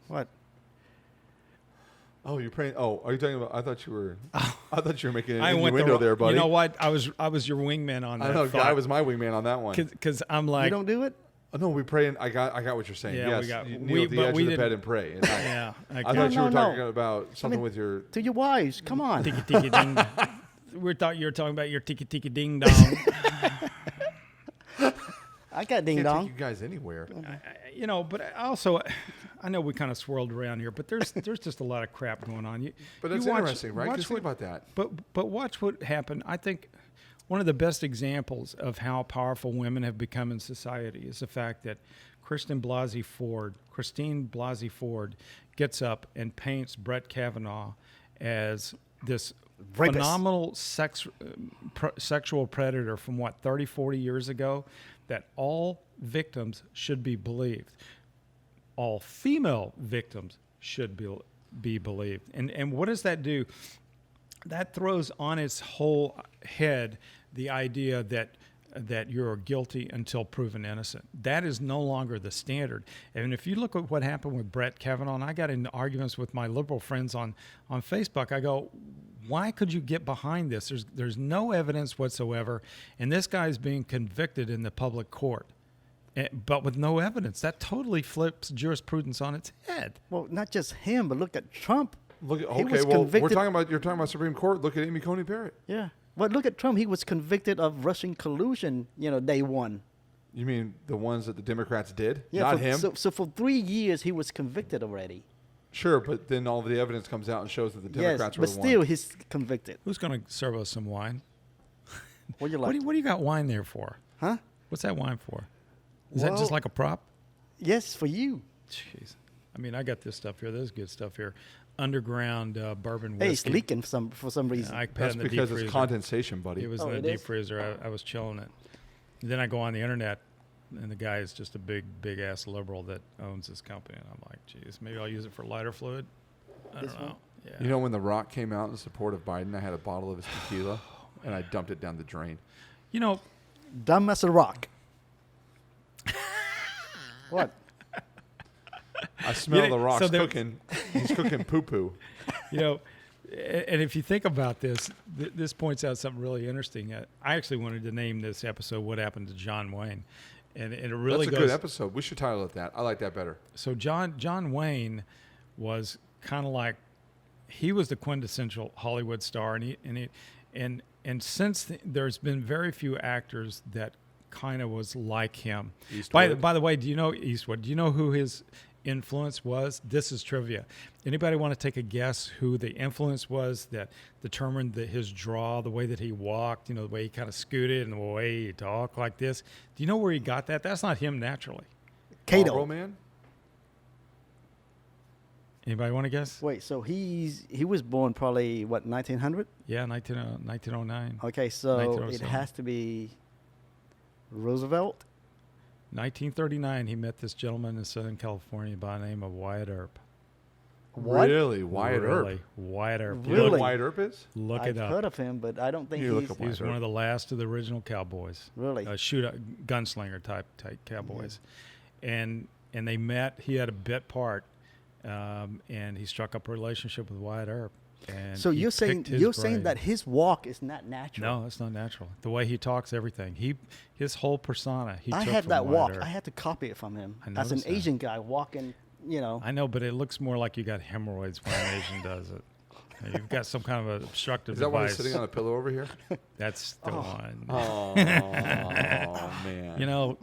What? Oh, you're praying. Oh, are you talking about? I thought you were. I thought you were making an I went innuendo there, buddy. You know what? I was your wingman on that. I know. thought. Guy was my wingman on that one. Because I'm You like, don't do it? Oh, no, we pray and I got what you're saying. Yeah, yes, we got- you we- kneel at the but edge we of the bed didn't- and pray. And I yeah. thought No, you were no. talking about something with your. To your wives. Come on. Tiki tiki ding. You were talking about your tiki tiki ding dong. I got ding Can't dong. take you guys anywhere. But also, I know we kind of swirled around here, but there's just a lot of crap going on. But it's you watch- interesting, right? watch Just think about that. But watch what happened. I think one of the best examples of how powerful women have become in society is the fact that Christine Blasey Ford gets up and paints Brett Kavanaugh as this Rapist. phenomenal sexual predator from 30, 40 years ago, that all victims should be believed. All female victims should be believed. And what does that do? That throws on its whole head the idea that you're guilty until proven innocent. That is no longer the standard. And if you look at what happened with Brett Kavanaugh, and I got into arguments with my liberal friends on Facebook, I go, why could you get behind this? There's no evidence whatsoever, and this guy's being convicted in the public court. But with no evidence. That totally flips jurisprudence on its head. Well, not just him, but look at Trump. Look. He Okay. was Well, convicted- you're talking about Supreme Court. Look at Amy Coney Barrett. Yeah. But look at Trump. He was convicted of Russian collusion, day one. You mean the ones that the Democrats did? Yeah, Not for, him. So for 3 years, he was convicted already. Sure, but then all the evidence comes out and shows that the Yes, Democrats but were the still, ones. he's convicted. Who's going to serve us some wine? What do you What like? do you got wine there for? Huh? What's that wine for? Is that just Well- like a prop? Yes, for you. Jeez. I mean, I got this stuff here. There's good stuff here. Underground bourbon whiskey. Hey, it's leaking for some reason. I put it That's in the deep because freezer. it's condensation, buddy. It was Oh, in the it deep is? freezer. I was chilling it. Then I go on the internet. And the guy is just a big ass liberal that owns this company. And I'm like, geez, maybe I'll use it for lighter fluid. I This don't know. one? Yeah. You know, when The Rock came out in support of Biden, I had a bottle of his tequila and I dumped it down the drain. You know, Dumb as a rock. What? I smell know, The Rock's so there- cooking. He's cooking poo-poo. you know, and if you think about this, this points out something really interesting. I actually wanted to name this episode "What Happened to John Wayne," and it really That's a goes. good episode. We should title it that. I like that better. So John Wayne was kind of like he was the quintessential Hollywood star, and since there's been very few actors that kind of was like him. Eastwood. By the way, do you know Eastwood? Do you know who his influence was? This is trivia. Anybody want to take a guess who the influence was that determined his draw, the way that he walked, the way he kind of scooted and the way he talked like this? Do you know where he got that? That's not him naturally. Cato. Marlboro Man? Anybody want to guess? Wait, so he was born probably, what, 1900? Yeah, 1909. Okay, so it 1907. has to be Roosevelt. 1939, he met this gentleman in Southern California by the name of Wyatt Earp. What? Really? Wyatt Really? Earp? Wyatt Earp. You know Really? what Wyatt Earp is? Look I've it up. heard of him, but I don't think You look he's up He was Wyatt one Earp. of the last of the original cowboys. really. Gunslinger type cowboys. And they met. He had a bit part, and he struck up a relationship with Wyatt Earp. And So he you're saying picked his brain. that his walk is not natural? No, it's not natural. The way he talks, everything. His whole persona. He I took had from that Wyatt walk. Earp. I had to copy it from him. I As an noticed that. Asian guy walking, I know, but it looks more like you got hemorrhoids when an Asian does it. You've got some kind of obstructive Is that why device. he's sitting on a pillow over here? That's the one. Oh, man.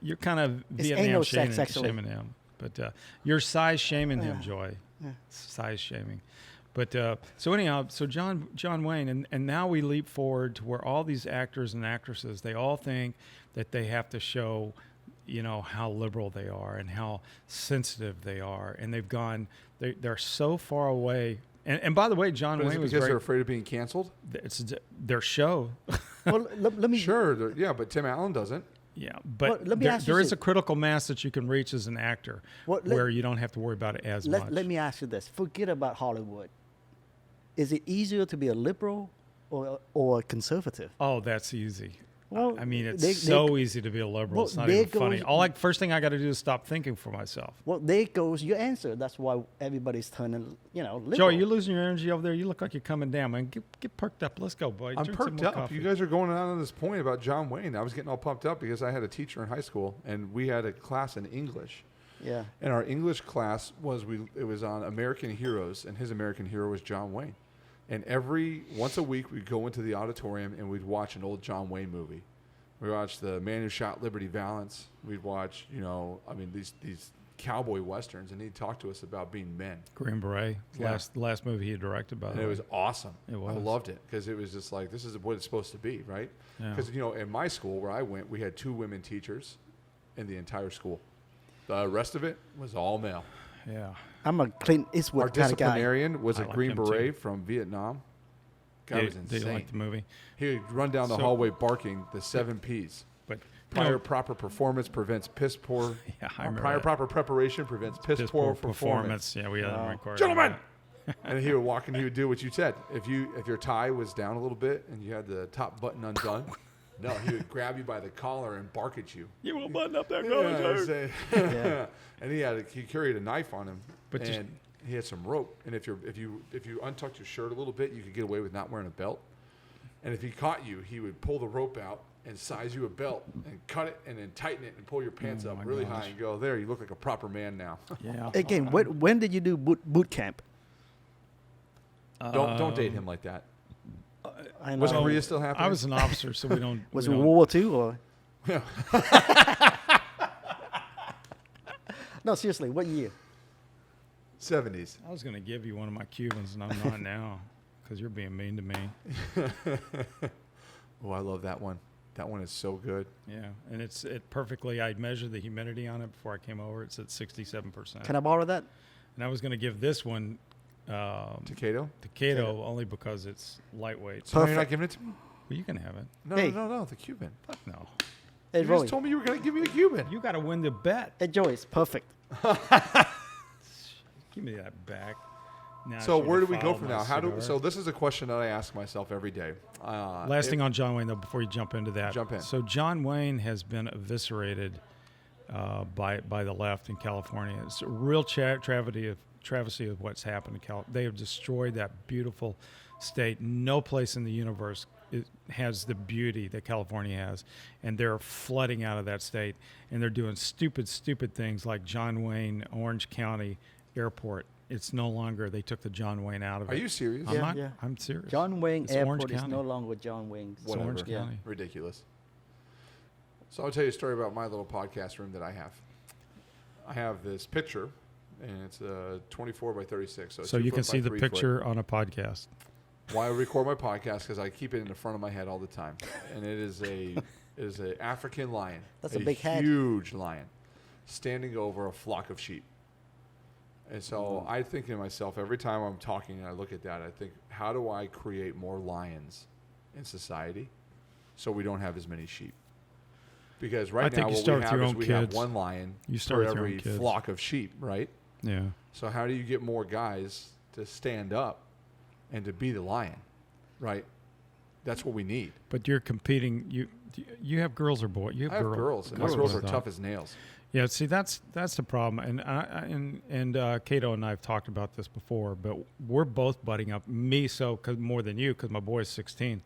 You're kind of It's Vietnam anal sex, shaming, actually. shaming him, but you're size shaming him, Joy. Size shaming. But so anyhow, so John Wayne, and now we leap forward to where all these actors and actresses, they all think that they have to show, how liberal they are and how sensitive they are, and they're so far away. And by the way, John But is it Wayne was because very. they're afraid of being canceled? It's their show. Well, let me. Sure. Yeah, but Tim Allen doesn't. Yeah, Well, but let me ask you there is this. a critical mass that you can reach as an actor Well, where you don't have to worry about it as much. Let me ask you this. Forget about Hollywood. Is it easier to be a liberal or a conservative? Oh, that's easy. Well, I mean, it's they- so they- easy to be a liberal. well, It's not there even funny. goes- First thing I got to do is stop thinking for myself. Well, there goes your answer. That's why everybody's turning, liberal. Joey, you're losing your energy over there. You look like you're coming down, man. Get perked up. Let's go, boy. I'm Drink some perked more up. coffee. You guys are going on this point about John Wayne. I was getting all pumped up because I had a teacher in high school, and we had a class in English. Yeah. And our English class it was on American heroes, and his American hero was John Wayne. And once a week, we'd go into the auditorium and we'd watch an old John Wayne movie. We watched The Man Who Shot Liberty Valance. We'd watch, these cowboy westerns, and he'd talk to us about being men. Green Beret. Yeah. Last movie he directed, by And the it way. was awesome. It was. I loved it because it was just like, this is what it's supposed to be, right? Yeah. Because, in my school where I went, we had 2 women teachers in the entire school. The rest of it was all male. Yeah. I'm a Clint Our Eastwood kind of guy. disciplinarian was I a like Green him, too. Beret from Vietnam. Guy was Did insane. you like the movie? He would run down the So- hallway barking the 7 Ps. But Prior proper performance prevents piss poor. Yeah, I remember prior that. proper preparation prevents piss poor performance. Yeah, we had them recorded. Gentlemen! And he would walk and he would do what you said. If your tie was down a little bit and you had the top button undone, no, he would grab you by the collar and bark at you. You will button up that Yeah, say- Yeah. And he carried a knife on him, But just- and he had some rope. And if you untucked your shirt a little bit, you could get away with not wearing a belt. And if he caught you, he would pull the rope out and size you a belt and cut it and then tighten it and pull your pants Oh up my really gosh. high and go, there, you look like a proper man now. Yeah. Again, when did you do boot camp? Don't date him like that. I know. Was Korea still happening? I was an officer, so we don't. Was we it don't- World War II or? Yeah. No, seriously, what year? 70s. I was going to give you one of my Cubans, and I'm not now because you're being mean to me. Oh, I love that one. That one is so good. Yeah, and it perfectly. I measured the humidity on it before I came over. It's at 67%. Can I borrow that? And I was going to give this one To Cato? to Cato only because it's lightweight. So now you're not Perfect. giving it to me? Well, you can have it. No, Hey. no, the Cuban. Fuck no. Hey, You Roy. just told me you were going to give me a Cuban. You got to win the bet. Hey, Joey, it's perfect. Give me that back. Now So I should where do have we go filed from my now? cigar. So this is a question that I ask myself every day. Last thing on John Wayne, though, before you jump into that. Jump in. So John Wayne has been eviscerated by the left in California. It's a real travesty of what's happened in California. They have destroyed that beautiful state. No place in the universe has the beauty that California has, and they're flooding out of that state, and they're doing stupid things like John Wayne, Orange County Airport. It's no longer. They took the John Wayne out of it. Are you serious? I'm Yeah, not. yeah. I'm serious. John Wayne It's Orange Airport is County. no longer John Wayne's. It's Orange Whatever. County. Ridiculous. So I'll tell you a story about my little podcast room that I have. I have this picture, and it's 24 by 36. So, it's So 2 you foot can by see the 3 foot. picture on a podcast. Why I record my podcast because I keep it in the front of my head all the time, and it is a African lion. That's a big head. Huge lion, standing over a flock of sheep. And so I think to myself every time I'm talking and I look at that, I think, how do I create more lions in society so we don't have as many sheep? Because right I think now you what start we with have your is own we have kids. one lion You start for with your own every kids. flock of sheep, right? Yeah. So how do you get more guys to stand up and to be the lion, right? That's what we need. But you're competing. You have girls or boys? You I have girls, and my That's girls what are I tough thought. as nails. Yeah. See, that's the problem. And Cato and I have talked about this before, but we're both butting up. Me cause more than you because my boy is 16.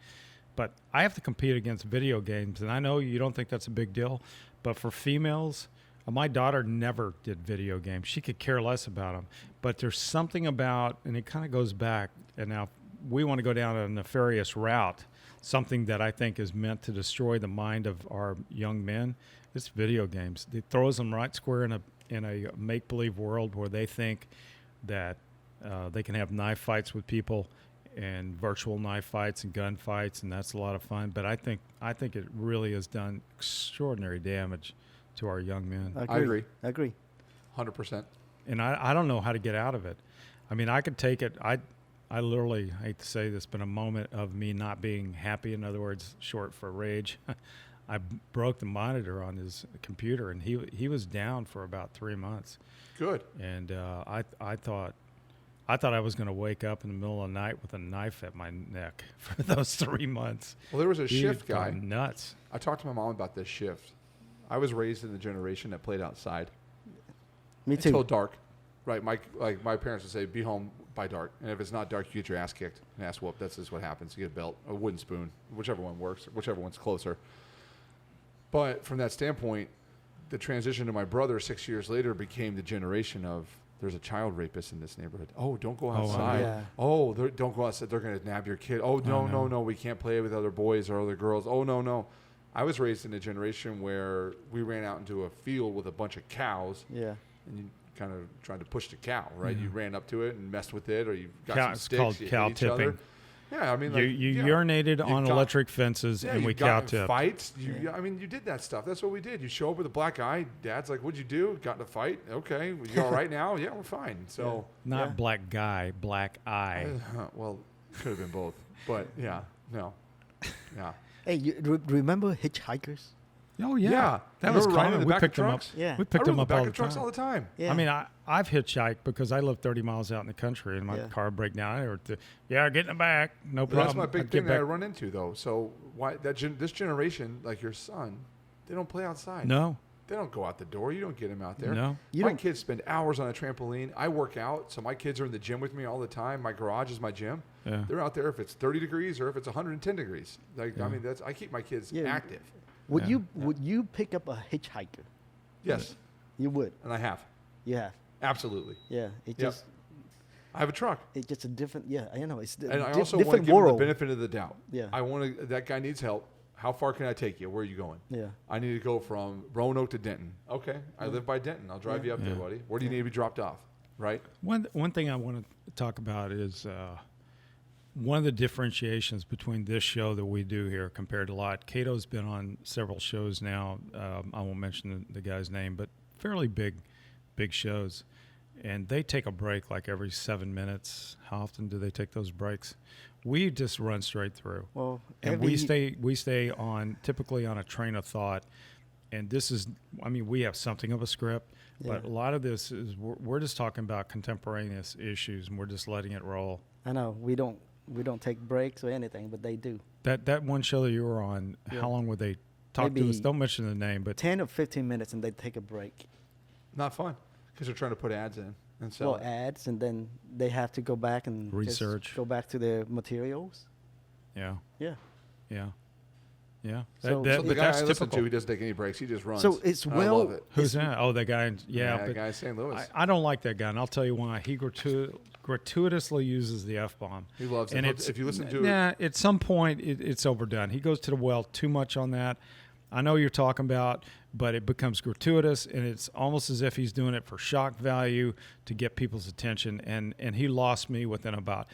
But I have to compete against video games, and I know you don't think that's a big deal, but for females, my daughter never did video games. She could care less about them. But there's something about, and it kind of goes back, and now we want to go down a nefarious route, something that I think is meant to destroy the mind of our young men. It's video games. It throws them right square in a make-believe world where they think that they can have knife fights with people and virtual knife fights and gun fights, and that's a lot of fun. But I think it really has done extraordinary damage to our young men. I agree. 100%. And I don't know how to get out of it. I mean, I could take it. I literally hate to say this, but a moment of me not being happy, in other words, short for rage, I broke the monitor on his computer, and he was down for about 3 months. Good. And I thought I was going to wake up in the middle of the night with a knife at my neck for those 3 months. Well, there was a He shift had guy. gone nuts. I talked to my mom about this shift. I was raised in the generation that played outside Me until too. dark. Right, my parents would say, "Be home by dark," and if it's not dark, you get your ass kicked and ass whooped. That's just what happens. You get a belt, a wooden spoon, whichever one works, whichever one's closer. But from that standpoint, the transition to my brother 6 years later became the generation of there's a child rapist in this neighborhood. Oh, don't go wow. outside. Yeah. Oh, don't go outside. They're going to nab your kid. Oh, no, we can't play with other boys or other girls. Oh, no. I was raised in a generation where we ran out into a field with a bunch of cows, Yeah. and you kind of tried to push the cow, right? Yeah. You ran up to it and messed with it, or you got Cow- some it's sticks. called you hit cow each other. tipping. Yeah, I mean, You yeah. urinated You on got- electric fences, Yeah, and you we got cow in tipped. fights. Yeah. I mean, you did that stuff. That's what we did. You show up with a black eye. Dad's like, "What'd you do? Got in a fight? Okay, you all right now? Yeah, we're fine." So, Not Yeah. black guy, black eye. well, could have been both, but yeah, no, yeah. Hey, you remember hitchhikers? Oh yeah, Yeah. that You was remember riding in common. the We back of picked them up. trucks? Yeah. We I picked rode them in the up back all of the trucks time. all the time. Yeah. I mean, I've hitchhiked because I live 30 miles out in the country, and my Yeah. car break down. Get in the back, no But problem. that's my big I'd thing get that I back. run into, though. So why this generation, like your son, they don't play outside. No, They don't go out the door. You don't get them out there. no. You My don't- kids spend hours on a trampoline. I work out, so my kids are in the gym with me all the time. My garage is my gym. Yeah. They're out there if it's 30 degrees or if it's 110 degrees. Like Yeah. I mean, I keep my kids Yeah. active. Would Yeah. would you pick up a hitchhiker? Yes, You would. and I have. You have. Absolutely. Yeah. It Yep. just I have a truck. it's just a different. Yeah, I know. It's And I also want to different give them world. the benefit of the doubt. Yeah. I want to. That guy needs help. How far can I take you? Where are you going? Yeah. I need to go from Roanoke to Denton. Okay, I live by Denton. I'll drive you up there, Yeah. buddy. Where do you need to be dropped off? Right? One thing I want to talk about is one of the differentiations between this show that we do here compared to a lot. Cato's been on several shows now. I won't mention the guy's name, but fairly big shows. And they take a break like every 7 minutes. How often do they take those breaks? We just run straight through. Well, And we stay on typically on a train of thought and this is, I mean, we have something of a script, but a Yeah. lot of this is we're just talking about contemporaneous issues, and we're just letting it roll. I know we don't take breaks or anything, but they do. That one show that you were on, Yeah. how long would they talk to us? Maybe Don't mention the name, but 10 or 15 minutes, and they take a break. Not fun because they're trying to put ads in and sell Well, it. ads, and then they have to go back and just Research. go back to their materials. yeah, Yeah. yeah, yeah. So- So the but guy that's I listen typical. to, he doesn't take any breaks. He just runs. So it's And I well- love it. Who's that? Oh, that guy. Yeah, but guy in St. Louis. I don't like that guy, and I'll tell you why. He gratuitously uses the F-bomb. He loves it. And Look, it's, if you listen to it- nah, at some point, it's overdone. He goes to the well too much on that. I know you're talking about, but it becomes gratuitous, and it's almost as if he's doing it for shock value to get people's attention. And he lost me within about.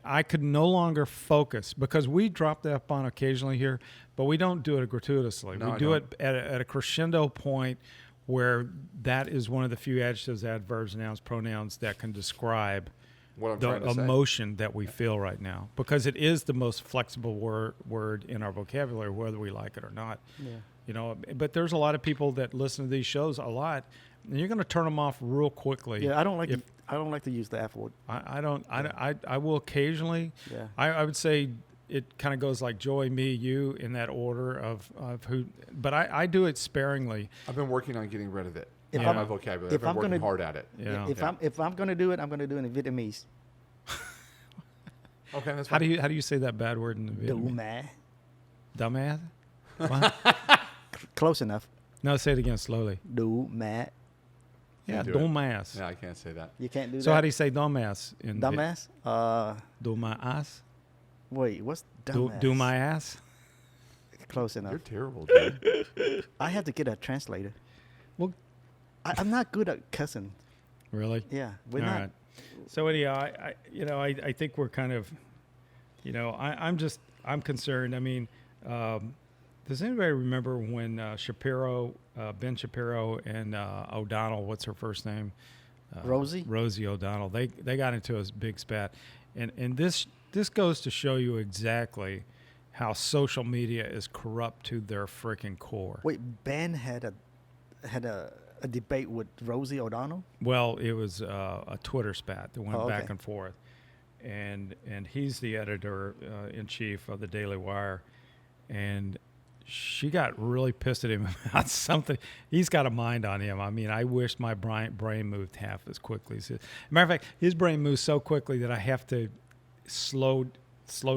I could no longer focus because we drop the F-bomb occasionally here, but we don't do it gratuitously. No, we I do don't. it at a crescendo point where that is one of the few adjectives, adverbs, nouns, pronouns that can describe what I'm the trying to say. emotion that we feel right now, because it is the most flexible word in our vocabulary, whether we like it or not. Yeah. You know, but there's a lot of people that listen to these shows a lot, and you're going to turn them off real quickly. Yeah, I don't like if- I don't like to use the F word. I don't. I will occasionally. Yeah. I would say it kind of goes like Joy, me, you in that order of who. But I do it sparingly. I've been working on getting rid of it. If Out of I'm- my vocabulary. if I've been I'm working gonna- hard at it. Yeah. If I'm gonna do it, I'm gonna do it in Vietnamese. Okay, that's How fine. do you say that bad word in the Do Vietnamese? man. Dumbass. What? Close enough. No, say it again slowly. Do man. Yeah, do it. dumbass. Yeah, I can't say that. You can't do So that. how do you say dumbass in Dumbass. Dumbass? Wait, what's Do, dumbass? do my ass? Close enough. You're terrible, dude. I have to get a translator. Well, I'm not good at cussing. really? Yeah, we're All not. right. So anyhow, I think we're kind of, I'm concerned. I mean, does anybody remember when Ben Shapiro and O'Donnell, what's her first name? Rosie? Rosie O'Donnell. They got into a big spat, and this goes to show you exactly how social media is corrupt to their freaking core. Wait, Ben had a debate with Rosie O'Donnell? Well, it was a Twitter spat that went Oh, back okay. and forth, and he's the editor in chief of the Daily Wire, and she got really pissed at him about something. He's got a mind on him. I mean, I wish my brain moved half as quickly as his. Matter of fact, his brain moves so quickly that I have to slow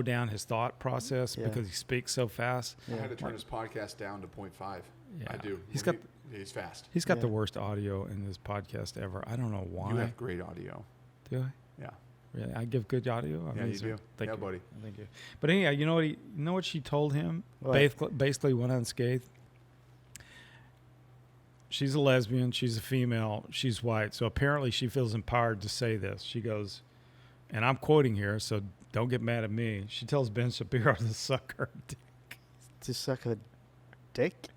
down his thought process Yeah. because he speaks so fast. I had to turn his podcast down to 0.5. Yeah. I do. He's When got he's fast. He's got the Yeah. worst audio in this podcast ever. I don't know why. You have great audio. Do I? Yeah. Really? I give good audio? Yeah, you Amazing. do. Thank Yeah, you. buddy. Thank you. But anyhow, you know what she told him? What? Basically went unscathed. She's a lesbian. She's a female. She's white. So apparently she feels empowered to say this. She goes, and I'm quoting here, so don't get mad at me. She tells Ben Shapiro to suck her dick. To suck a dick?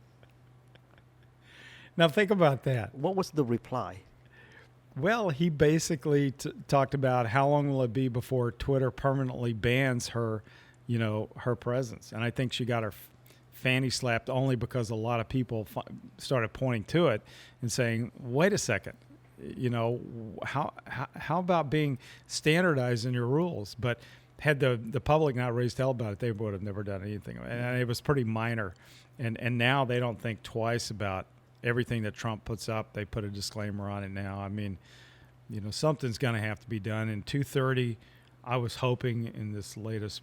Now think about that. What was the reply? Well, he basically talked about how long will it be before Twitter permanently bans her, her presence. And I think she got her fanny slapped only because a lot of people started pointing to it and saying, wait a second, how about being standardized in your rules? But had the public not raised hell about it, they would have never done anything. And it was pretty minor. And now they don't think twice about everything that Trump puts up. They put a disclaimer on it now. I mean, something's going to have to be done. In 230, I was hoping in this latest,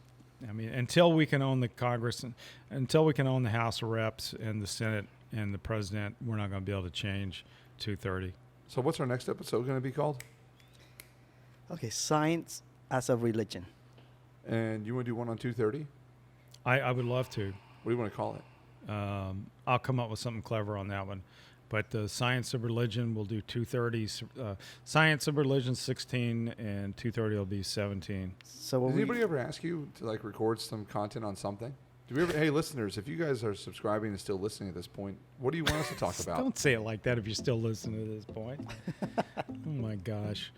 until we can own the Congress, until we can own the House of Reps and the Senate and the President, we're not going to be able to change 230. So what's our next episode going to be called? Okay, science as a religion. And you want to do one on 230? I would love to. What do you want to call it? I'll come up with something clever on that one. But the Science of Religion, we'll do 230. Science of Religion 16 and 230 will be 17. So Does anybody ever ask you to record some content on something? Do we ever? Hey, listeners, if you guys are subscribing and still listening at this point, what do you want us to talk about? Don't say it like that if you're still listening to this point. Oh my gosh.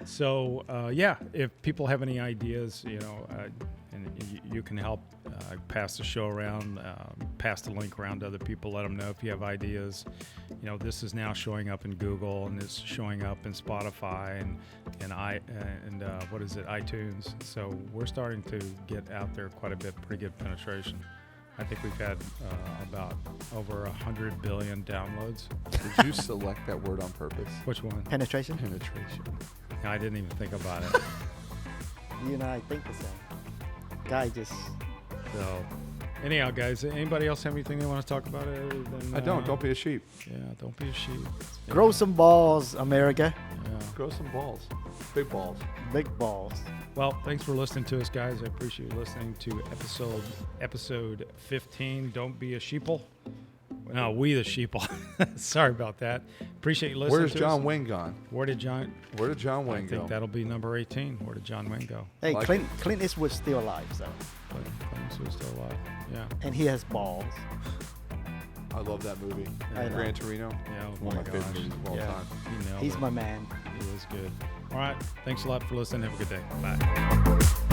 So yeah, if people have any ideas, and you can help pass the show around, pass the link around to other people. Let them know if you have ideas. You know, this is now showing up in Google, and it's showing up in Spotify and what is it, iTunes. So we're starting to get out there quite a bit, pretty good penetration. I think we've had about over 100 billion downloads. Did you select that word on purpose? Which one? Penetration. Penetration. I didn't even think about it. You and I think the same. Guy just. So, anyhow, guys, anybody else have anything they want to talk about? Other than, I don't. Don't be a sheep. Yeah, don't be a sheep. Grow some balls, America. Yeah. Grow some balls. Big balls. Big balls. Well, thanks for listening to us, guys. I appreciate you listening to episode 15. Don't be a sheeple. No, we the sheeple. Sorry about that. Appreciate you listening. Where's to John us. Wayne gone? Where did John Wayne I go? think that'll be number 18. Where did John Wayne go? Hey, Like Clint Eastwood's still alive, so. But Clemens was still alive. Yeah. And he has balls. I love that movie. I know. Gran Torino. Yeah. Oh One my of my favorite gosh. movies of all Yeah. time. He nailed He's it. my man. He was good. All right. Thanks a lot for listening. Have a good day. Bye.